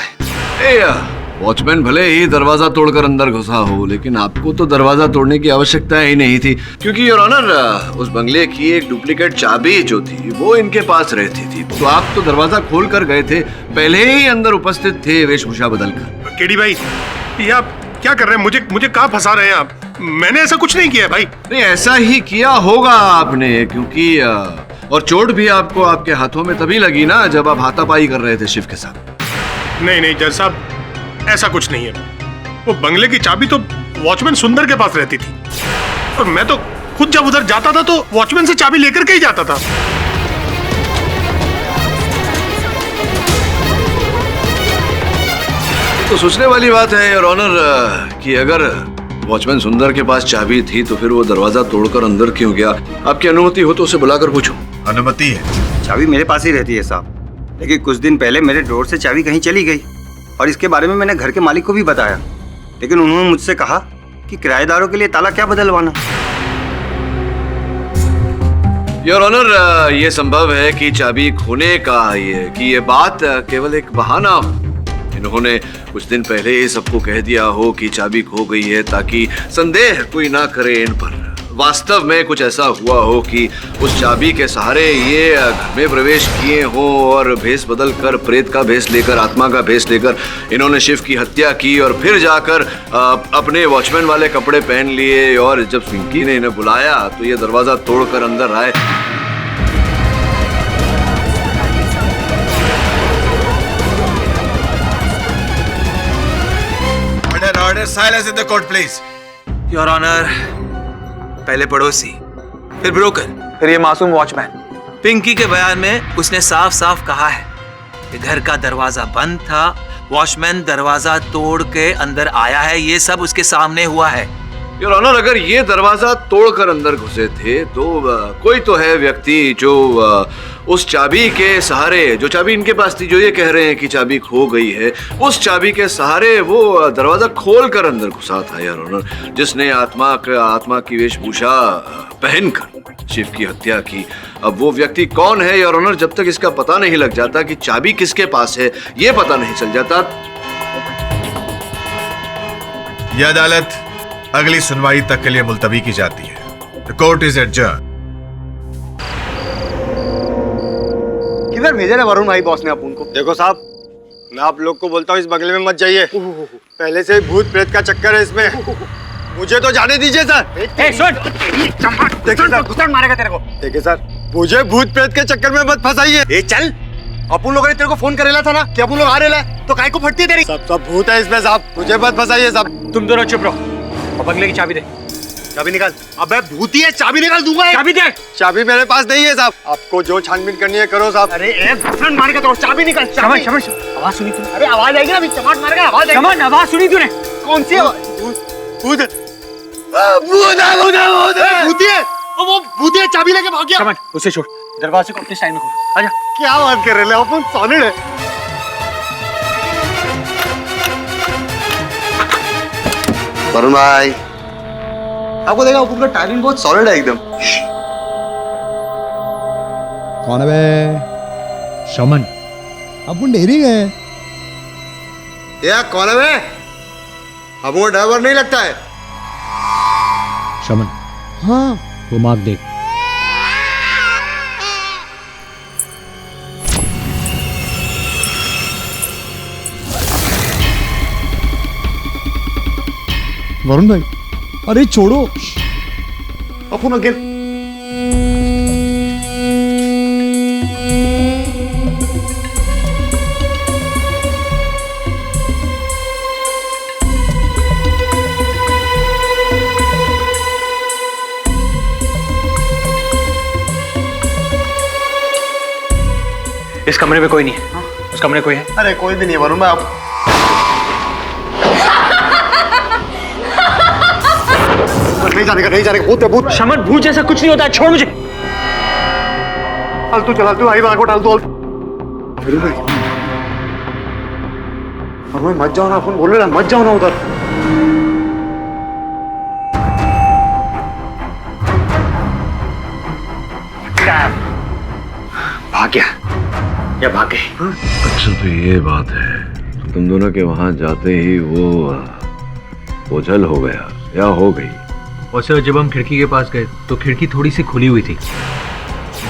है। वॉचमैन भले ही दरवाजा तोड़कर अंदर घुसा हो, लेकिन आपको तो दरवाजा तोड़ने की आवश्यकता ही नहीं थी, क्योंकि योर ऑनर उस बंगले की एक डुप्लीकेट चाबी जो थी वो इनके पास रहती थी, तो आप तो दरवाजा खोल कर गए थे, पहले ही अंदर उपस्थित थे वेशभूषा बदलकर। केडी भाई, ये आप क्या कर रहे हैं? मुझे कहाँ फंसा रहे हैं आप? मैंने ऐसा कुछ नहीं किया भाई। नहीं, ऐसा ही किया होगा आपने, क्योंकि और चोट भी आपको आपके हाथों में तभी लगी ना जब आप हाथापाई कर रहे थे शिव के साथ। नहीं नहीं जज साहब, ऐसा कुछ नहीं है। वो बंगले की चाबी तो वॉचमैन सुंदर के पास रहती थी, और मैं तो खुद जब उधर जाता था तो वॉचमैन से चाबी लेकर के ही जाता था। तो सोचने वाली बात है योर ऑनर कि अगर वॉचमैन सुंदर के पास चाबी थी तो फिर वो दरवाजा तोड़कर अंदर क्यों गया? आपकी अनुमति हो तो उसे बुलाकर पूछो। अनुमति है। चाबी मेरे पास ही रहती है साहब, लेकिन कुछ दिन पहले मेरे ड्रॉर से चाबी कहीं चली गई, और इसके बारे में मैंने घर के मालिक को भी बताया, लेकिन उन्होंने मुझसे कहा कि किराएदारों के लिए ताला क्या बदलवाना। योर ऑनर, ये संभव है कि चाबी खोने का ये बात केवल एक बहाना हो। इन्होंने कुछ दिन पहले ही सबको कह दिया हो कि चाबी खो गई है, ताकि संदेह कोई ना करे इन पर। वास्तव में कुछ ऐसा हुआ हो कि उस चाबी के सहारे ये घर में प्रवेश किए हो, और भेष बदल कर, प्रेत का भेष लेकर, आत्मा का भेष लेकर इन्होंने शिव की हत्या की, और फिर जाकर अपने वॉचमैन वाले कपड़े पहन लिए, और जब पिंकी ने इन्हें बुलाया तो ये दरवाजा तोड़कर अंदर आए। Order, silence in the court please. Your honour, पहले पड़ोसी, फिर ब्रोकर, फिर ये मासूम वॉचमैन। पिंकी के बयान में उसने साफ साफ कहा है कि घर का दरवाजा बंद था, वॉचमैन दरवाजा तोड़ के अंदर आया है, ये सब उसके सामने हुआ है। योर ऑनर, अगर ये दरवाजा तोड़कर अंदर घुसे थे तो कोई तो है व्यक्ति जो उस चाबी के सहारे, जो चाबी इनके पास थी, जो ये कह रहे हैं कि चाबी खो गई है, उस चाबी के सहारे वो दरवाजा खोलकर अंदर घुसा था योर ऑनर, जिसने आत्मा की वेशभूषा पहनकर शिव की हत्या की। अब वो व्यक्ति कौन है योर ऑनर, जब तक इसका पता नहीं लग जाता कि चाबी किसके पास है, ये पता नहीं चल जाता। यह अदालत अगली सुनवाई तक के लिए मुलतवी की जाती है। The court is adjourn. किधर भेजा ना वरुण भाई बॉस ने अपन को? देखो साहब, मैं आप लोग को बोलता हूँ इस बंगले में मत जाइए, पहले से भूत प्रेत का चक्कर है इसमें। मुझे तो जाने दीजिए सर। देखिए सर, घुसड़ मारेगा तेरे को। देखिए सर, मुझे भूत प्रेत के चक्कर में मत फंसाइए। चल अपन लोगों ने तेरे को फोन करेला था ना कि अपन लोग आ रहे हैं, तो काय को फटती है तेरी? सब भूत है इसमें साहब, मुझे मत फंसाइए साहब। तुम दोनों चुप रहो और बंगले की चाबी दे। चाबी निकाल। अबे भूती है, चाबी निकाल दूंगा। चाबी दे। चाबी मेरे पास नहीं है साहब, आपको जो छानबीन करनी है करो साहब। अरे एक फ्रंट मार के तो चाबी निकाल। समझ आवाज सुनी तूने? अरे आवाज आएगी ना, अभी चमाट मारेगा, आवाज आएगी। समझ आवाज सुनी तूने? कौन सी आवाज? भूत भूती है, वो भूती है, चाबी लेके भाग गया। समझ, उसे छोड़, दरवाजे को अपने साइड में खोल। आजा। क्या बात कर रहे हो अपन, सॉलिड है। वरुण भाई, आपको देखा अपन का टाइमिंग बहुत सॉलिड है एकदम। कौन है बे? शमन। अपन डेरी गए। या कौन है बे? हमको ड्राइवर नहीं लगता है। शमन। हाँ, वो मार्क देख। वरुण भाई, अरे छोड़ो। अपन अगेन। इस कमरे में कोई नहीं है। उस कमरे में कोई है? अरे कोई भी नहीं है वरुण भाई। आप नहीं जाने का, नहीं जाने का। भूत है, भूत। शमन, भूत जैसा कुछ नहीं होता है, छोड़ मुझे। फालतू चला तू, आई बार को डाल दो। अरे भाई, अरे मत जाओ ना, अपन बोल रहे ना, मत जाओ ना उधर। भाग गया या भाग गए? अच्छा तो ये बात है, तो तुम दोनों के वहां जाते ही वो जल हो गया या हो गई? और सर जब हम खिड़की के पास गए तो खिड़की थोड़ी सी खुली हुई थी,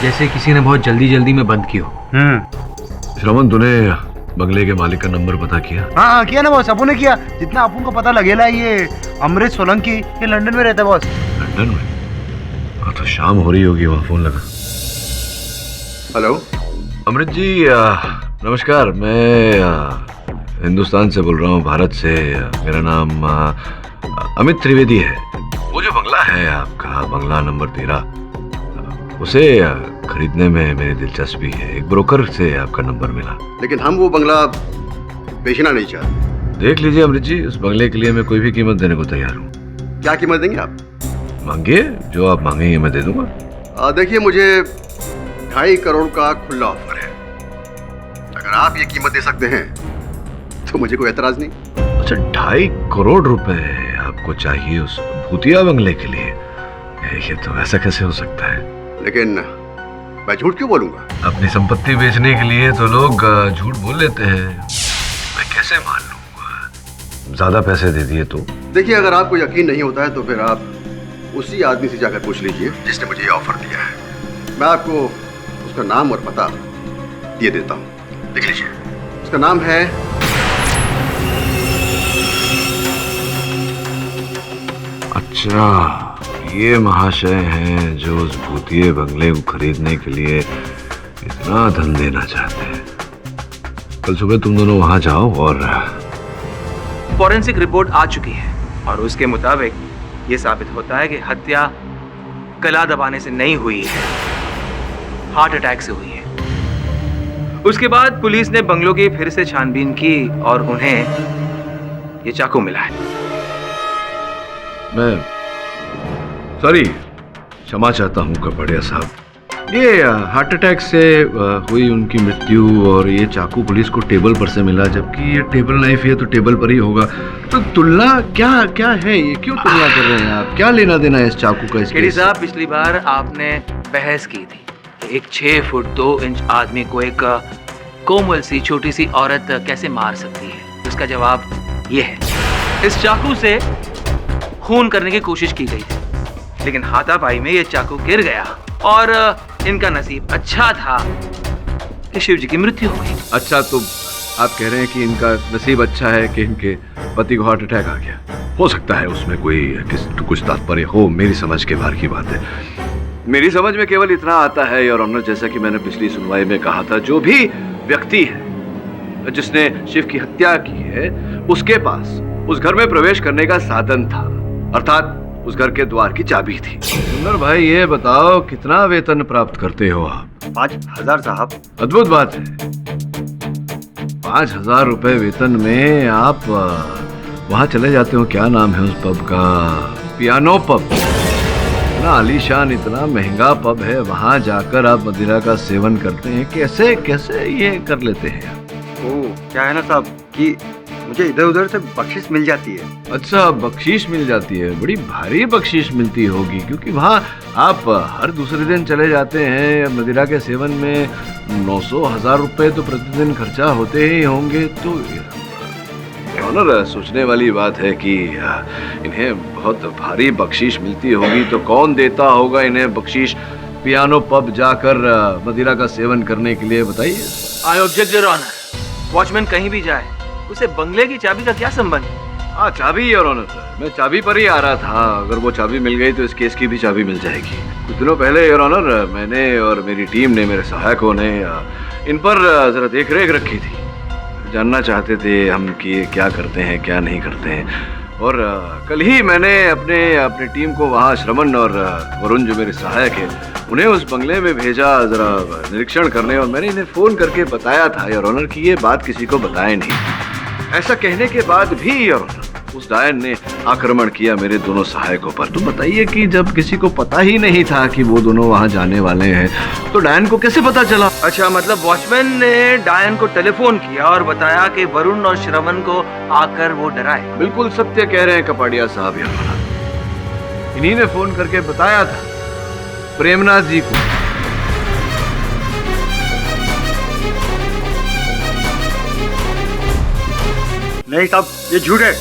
जैसे किसी ने बहुत जल्दी जल्दी में बंद की हो। श्रवण, तूने बंगले के मालिक का नंबर पता किया? हाँ किया ना बॉस, अपन ने किया। जितना अपन को पता लगेला, ये अमृत सोलंकी, ये लंदन में रहता है बॉस। लंदन में? हाँ तो शाम हो रही होगी, वहाँ फोन लगा। हेलो अमृत जी, नमस्कार। मैं हिंदुस्तान से बोल रहा हूँ, भारत से। मेरा नाम अमित त्रिवेदी है। वो जो बंगला है आपका, बंगला नंबर 13, उसे खरीदने में मेरी दिलचस्पी है। एक ब्रोकर से आपका नंबर मिला। लेकिन हम वो बंगला बेचना नहीं चाहते। देख लीजिए अमृत जी, उस बंगले के लिए मैं कोई भी कीमत देने को तैयार हूँ। क्या कीमत देंगे आप? मांगिए, जो आप मांगेंगे मैं दे दूंगा। देखिए, मुझे 2.5 करोड़ का खुला ऑफर है। अगर आप ये कीमत दे सकते हैं तो मुझे कोई एतराज नहीं। अच्छा, 2.5 करोड़ रुपए आपको चाहिए उस भूतिया बंगले के लिए? ये तो ऐसा कैसे हो सकता है? लेकिन मैं झूठ क्यों बोलूंगा? अपनी संपत्ति बेचने के लिए तो लोग झूठ बोल लेते हैं। मैं कैसे मान लूंगा? ज्यादा पैसे दे दिए तो? देखिए, अगर आपको यकीन नहीं होता है तो फिर आप उसी आदमी से जाकर पूछ लीजिए जिसने मुझे ये ऑफर दिया है। मैं आपको उसका नाम और पता दे देता हूँ, लिख लीजिए। उसका नाम है अच्छा, ये महाशय हैं जो उस भूतिये बंगले को खरीदने के लिए इतना धन देना चाहते हैं। कल सुबह तुम दोनों वहां जाओ और फॉरेंसिक रिपोर्ट आ चुकी है और उसके मुताबिक ये साबित होता है कि हत्या गला दबाने से नहीं हुई है, हार्ट अटैक से हुई है। उसके बाद पुलिस ने बंगलों की फिर से छानबीन की और उन्हें ये चाकू मिला है। मैं सॉरी, क्षमा चाहता हूँ कपड़िया साहब। ये हार्ट अटैक से हुई उनकी मृत्यु और ये चाकू पुलिस को टेबल पर से मिला, जबकि ये टेबल नाइफ है तो टेबल पर ही होगा। तो तुलना क्या क्या है ये? क्यों तुलना कर रहे हैं आप? क्या लेना देना है इस चाकू का? केडी साहब, पिछली बार आपने बहस की थी कि एक 6 फुट 2 इंच आदमी को एक कोमल सी छोटी सी औरत कैसे मार सकती है। उसका जवाब ये है, इस चाकू से खून करने की कोशिश की गई थी, लेकिन हाथापाई में ये चाकू गिर गया और इनका नसीब अच्छा था कि शिव जी की मृत्यु हो गई। अच्छा, तो आप कह रहे हैं कि इनका नसीब अच्छा है कि इनके पति को हार्ट अटैक आ गया? हो सकता है उसमें कुछ तात्पर्य हो, मेरी समझ के बाहर की बात है। मेरी समझ में केवल इतना आता है, योर ऑनर, जैसा कि मैंने पिछली सुनवाई में कहा था, जो भी व्यक्ति है जिसने शिव की हत्या की है, उसके पास उस घर में प्रवेश करने का साधन था, अर्थात उस घर के द्वार की चाबी थी। सुंदर भाई, ये बताओ कितना वेतन प्राप्त करते हो आप? 5,000 साहब। अद्भुत बात है। 5,000 रुपए वेतन में आप वहां चले जाते हो, क्या नाम है उस पब का? Piano pub. इतना आलीशान, इतना महंगा पब है, वहां जाकर आप मदिरा का सेवन करते हैं। कैसे कैसे ये कर लेते हैं? वो क्या है ना साहब कि मुझे इधर उधर से बख्शिश मिल जाती है। अच्छा, बख्शीश मिल जाती है। बड़ी भारी बख्शीश मिलती होगी, क्योंकि वहाँ आप हर दूसरे दिन चले जाते हैं। मदिरा के सेवन में 900-1000 रुपए तो प्रतिदिन खर्चा होते ही होंगे। तो ऑनर, सोचने वाली बात है कि इन्हें बहुत भारी बख्शीश मिलती होगी, तो कौन देता होगा इन्हें बख्शीश पियानो पब जाकर मदिरा का सेवन करने के लिए? बताइए। I object your honour. Watchman कहीं भी जाए, उसे बंगले की चाबी का क्या संबंध? हाँ, चाबी योर ऑनर। मैं चाबी पर ही आ रहा था। अगर वो चाबी मिल गई तो इस केस की भी चाबी मिल जाएगी। कुछ दिनों पहले योर ऑनर, मैंने और मेरी टीम ने, मेरे सहायकों ने इन पर जरा देख रेख रखी थी। जानना चाहते थे हम कि ये क्या करते हैं, क्या नहीं करते हैं। और कल ही मैंने अपने टीम को वहाँ श्रवण और वरुण, जो मेरे सहायक हैं, उन्हें उस बंगले में भेजा जरा निरीक्षण करने। और मैंने इन्हें फ़ोन करके बताया था योर ऑनर कि ये बात किसी को बताए नहीं। ऐसा कहने के बाद भी योर ऑनर, उस डायन ने आक्रमण किया मेरे दोनों सहायकों पर। तो बताइए कि जब किसी को पता ही नहीं था कि वो दोनों वहाँ जाने वाले हैं, तो डायन को कैसे पता चला? अच्छा, मतलब वॉचमैन ने डायन को टेलीफोन किया और बताया कि वरुण और श्रवण को आकर वो डराए। बिल्कुल सत्य कह रहे हैं कपाड़िया साहब योर ऑनर। इन्हीं ने फोन करके बताया था प्रेमनाथ जी को। नहीं साहब, ये झूठ है,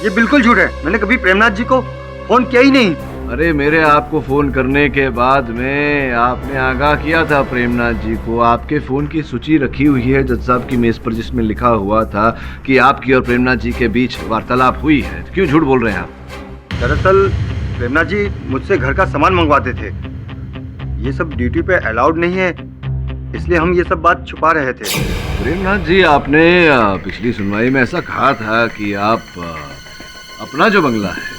ये बिल्कुल झूठ है। मैंने कभी प्रेमनाथ जी को फोन किया ही नहीं। अरे मेरे आपको फोन करने के बाद में आपने आगाह किया था प्रेमनाथ जी को। आपके फोन की सूची रखी हुई है जज साहब की मेज पर, जिसमें लिखा हुआ था कि आपकी और प्रेमनाथ जी के बीच वार्तालाप हुई है। क्यों झूठ बोल रहे हैं आप? दरअसल प्रेमनाथ जी मुझसे घर का सामान मंगवाते थे। ये सब ड्यूटी पे अलाउड नहीं है, इसलिए हम ये सब बात छुपा रहे थे। प्रेमनाथ जी, आपने पिछली सुनवाई में ऐसा कहा था कि आप अपना जो बंगला है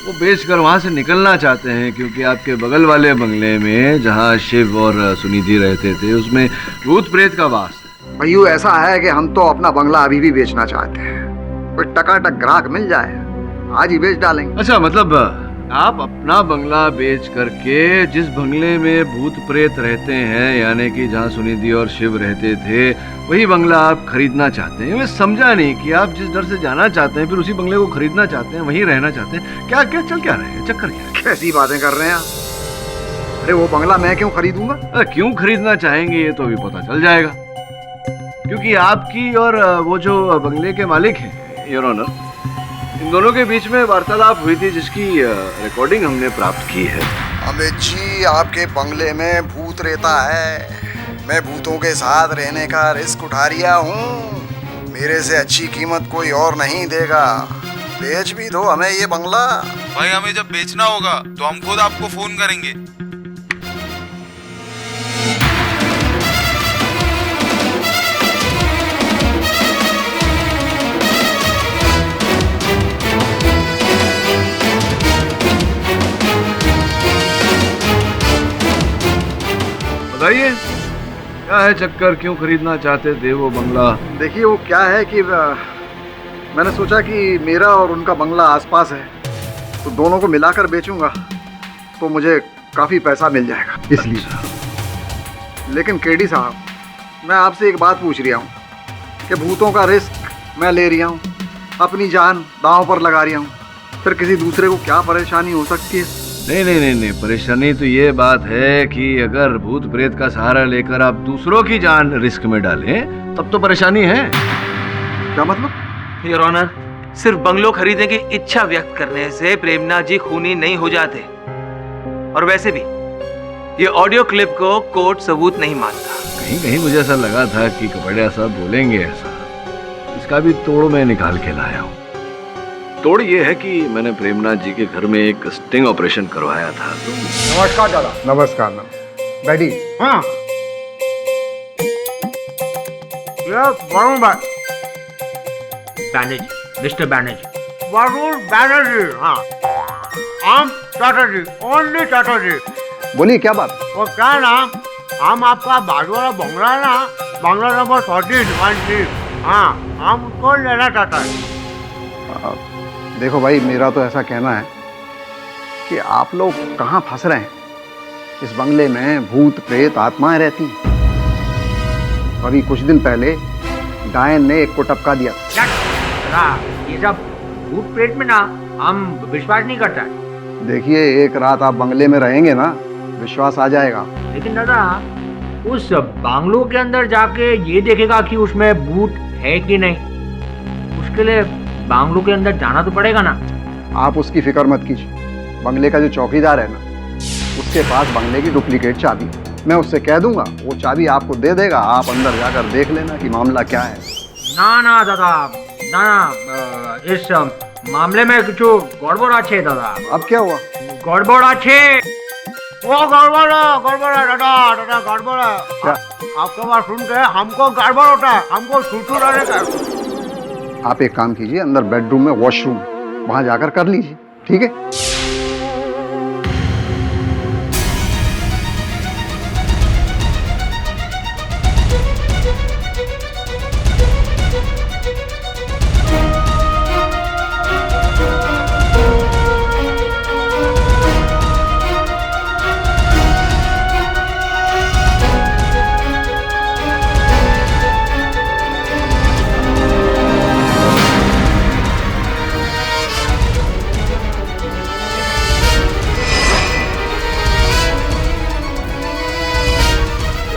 वो बेचकर वहाँ से निकलना चाहते हैं, क्योंकि आपके बगल वाले बंगले में जहाँ शिव और सुनिधि रहते थे उसमें भूत प्रेत का वास है। भैया, ऐसा है कि हम तो अपना बंगला अभी भी बेचना चाहते हैं। कोई टकाटक ग्राहक मिल जाए, आज ही बेच डालेंगे। अच्छा, मतलब आप अपना बंगला बेच करके जिस बंगले में भूत प्रेत रहते हैं, यानी कि जहाँ सुनिधि और शिव रहते थे, वही बंगला आप खरीदना चाहते हैं। मैं समझा नहीं कि आप जिस डर से जाना चाहते हैं फिर उसी बंगले को खरीदना चाहते हैं, वहीं रहना चाहते हैं। क्या क्या चल क्या रहे हैं, चक्कर क्या है? कैसी बातें कर रहे हैं आप? अरे वो बंगला मैं क्यों खरीदूंगा? क्यों खरीदना चाहेंगे ये तो अभी पता चल जाएगा, क्योंकि आपकी और वो जो बंगले के मालिक हैं योर ऑनर, इन दोनों के बीच में वार्तालाप हुई थी जिसकी रिकॉर्डिंग हमने प्राप्त की है। अमित जी, आपके बंगले में भूत रहता है। मैं भूतों के साथ रहने का रिस्क उठा रिया हूँ। मेरे से अच्छी कीमत कोई और नहीं देगा। बेच भी दो हमें ये बंगला। भाई, हमें जब बेचना होगा तो हम खुद आपको फोन करेंगे। बताइए क्या है चक्कर, क्यों खरीदना चाहते थे वो बंगला? देखिए, वो क्या है कि मैंने सोचा कि मेरा और उनका बंगला आसपास है, तो दोनों को मिलाकर बेचूंगा तो मुझे काफ़ी पैसा मिल जाएगा, इसलिए। लेकिन केडी साहब, मैं आपसे एक बात पूछ रहा हूँ कि भूतों का रिस्क मैं ले रहा हूँ, अपनी जान दांव पर लगा रहा हूँ, फिर किसी दूसरे को क्या परेशानी हो सकती है? नहीं, परेशानी तो ये बात है कि अगर भूत प्रेत का सहारा लेकर आप दूसरों की जान रिस्क में डालें तब तो परेशानी है। क्या मतलब? योर ऑनर, सिर्फ बंगलो खरीदने की इच्छा व्यक्त करने से प्रेमनाथ जी खूनी नहीं हो जाते। और वैसे भी ये ऑडियो क्लिप को कोर्ट सबूत नहीं मानता। कहीं मुझे ऐसा लगा था कि कपड़िया साहब बोलेंगे ऐसा, इसका भी तोड़ मैं निकाल के लाया हूँ। तोड़ ये है कि मैंने प्रेमनाथ जी के घर में एक स्टिंग ऑपरेशन करवाया था। तो नमस्कार दादा। नमस्कार। बैठी। हाँ, ये वरुण बैनर्जी, मिस्टर बैनर्जी, वरुण बैनर्जी। हाँ, आम चटर्जी, ओनली चटर्जी। बोलिए क्या बात? वो क्या ना, हम आपका बाजू वाला बंगला है ना, बंगला नंबर 14 हाँ, हम उसको लेना चाहता है। देखो भाई, मेरा तो ऐसा कहना है कि आप लोग कहाँ फंस रहे हैं। इस बंगले में भूत प्रेत आत्माएं रहती हैं। अभी कुछ दिन पहले डायन ने एक को टपका दिया। ये सब भूत प्रेत में ना हम विश्वास नहीं करता। देखिए, एक रात आप बंगले में रहेंगे ना, विश्वास आ जाएगा। लेकिन दादा, उस बांग्लो के अंदर जाके ये देखेगा कि उसमें भूत है कि नहीं, उसके लिए बांग्लो के अंदर जाना तो पड़ेगा ना। आप उसकी फिक्र मत कीजिए। बंगले का जो चौकीदार है ना, उसके पास बंगले की डुप्लीकेट चाबी, मैं उससे कह दूंगा, वो चाबी आपको दे देगा। आप अंदर जाकर देख लेना कि मामला क्या है। ना दादा, ना, इस मामले में कुछ गड़बड़ अच्छे दादा। अब क्या हुआ? गड़बड़ अच्छे, वो गड़बड़ है दादा, गड़बड़ है। क्या? आपके बात सुन के हमको गड़बड़ होता है, हमको छूटू रहने का। आप एक काम कीजिए, अंदर बेडरूम में वॉशरूम, वहां जाकर कर लीजिए, ठीक है?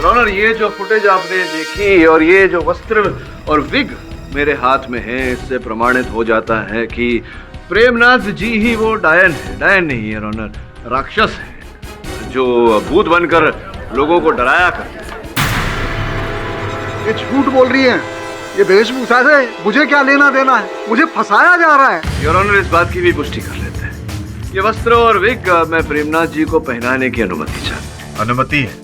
ऑनर, ये जो फुटेज आपने देखी और ये जो वस्त्र और विग मेरे हाथ में है, इससे प्रमाणित हो जाता है कि प्रेमनाथ जी ही वो डायन है। डायन नहीं है ऑनर, राक्षस है जो भूत बनकर लोगों को डराया करते हैं। ये झूठ बोल रही हैं। ये वेशभूषा से मुझे क्या लेना देना है? मुझे फंसाया जा रहा है। योर ऑनर, इस बात की भी पुष्टि कर लेते हैं। ये वस्त्र और विग मैं प्रेमनाथ जी को पहनाने की अनुमति चाहता हूं। अनुमति है।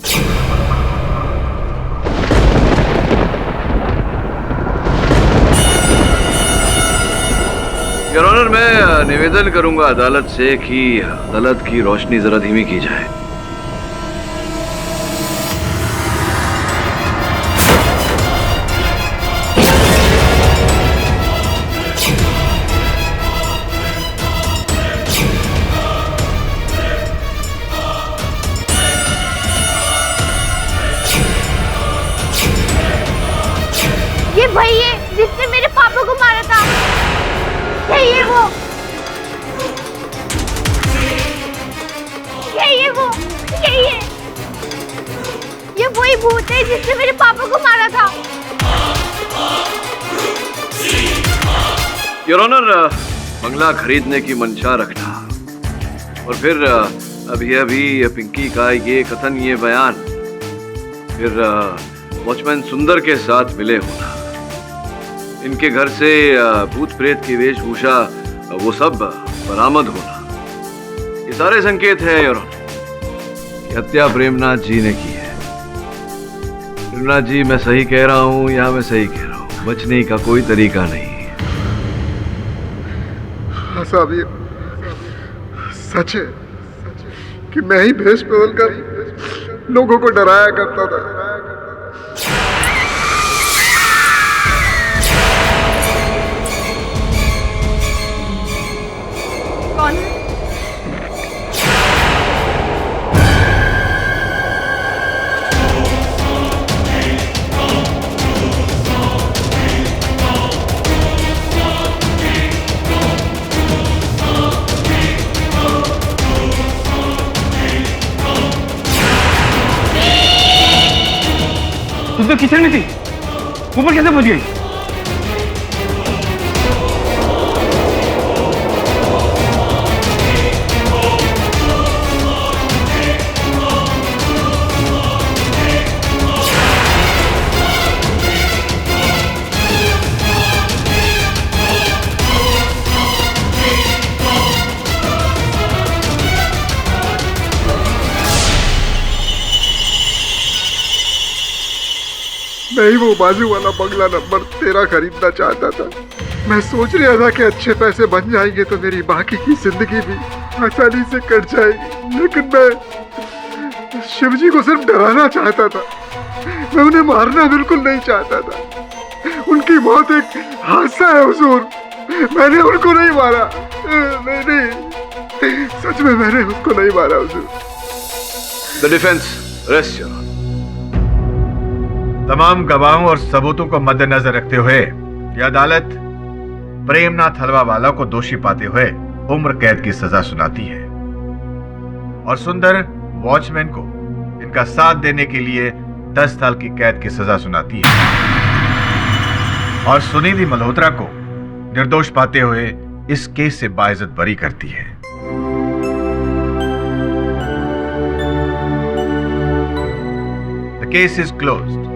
योर ऑनर, मैं निवेदन करूंगा अदालत से कि अदालत की रोशनी जरा धीमी की जाए। ये वही है जिसने मेरे पापा को मारा था। यही है वो, यही है वो, यही है। ये वही भूत है जिसने मेरे पापा को मारा था। योर ऑनर, बंगला खरीदने की मंशा रखना और फिर अभी पिंकी का ये कथन, ये बयान, फिर वॉचमैन सुंदर के साथ मिले होना, इनके घर से भूत प्रेत की वेशभूषा वो सब बरामद होना, ये सारे संकेत हैं योर ऑनर कि हत्या प्रेमनाथ जी ने की है। प्रेमनाथ जी, मैं सही कह रहा हूं या मैं सही कह रहा हूं? बचने का कोई तरीका नहीं। हाँ साहब, ये सच है कि मैं ही भेष बदल कर लोगों को डराया करता था। कौन है? तुम तो किचन में थी, ऊपर कैसे पहुंच गई? मैं नहीं वो बाजू वाला बंगला नंबर 13 खरीदना चाहता था। मैं सोच रहा था कि अच्छे पैसे बन जाएंगे तो मेरी बाकी की जिंदगी भी आसानी से कट जाएगी, लेकिन मैं शिवजी को सिर्फ डराना चाहता था। मैं उन्हें मारना बिल्कुल नहीं चाहता था। उनकी मौत एक हादसा है हुजूर, मैंने उनको नहीं मारा। नहीं नहीं, सच में मैंने उनको नहीं मारा हुजूर। The defence rest your. तमाम गवाहों और सबूतों को मद्देनजर रखते हुए यह अदालत प्रेमनाथ हलवावाला को दोषी पाते हुए उम्र कैद की सजा सुनाती है और सुंदर वॉचमैन को इनका साथ देने के लिए 10 साल की कैद की सजा सुनाती है और सुनिधि मल्होत्रा को निर्दोष पाते हुए इस केस से बाइज्जत बरी करती है। The case is closed.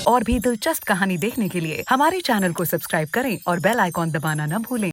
और भी दिलचस्प कहानी देखने के लिए हमारे चैनल को सब्सक्राइब करें और बेल आइकॉन दबाना न भूलें।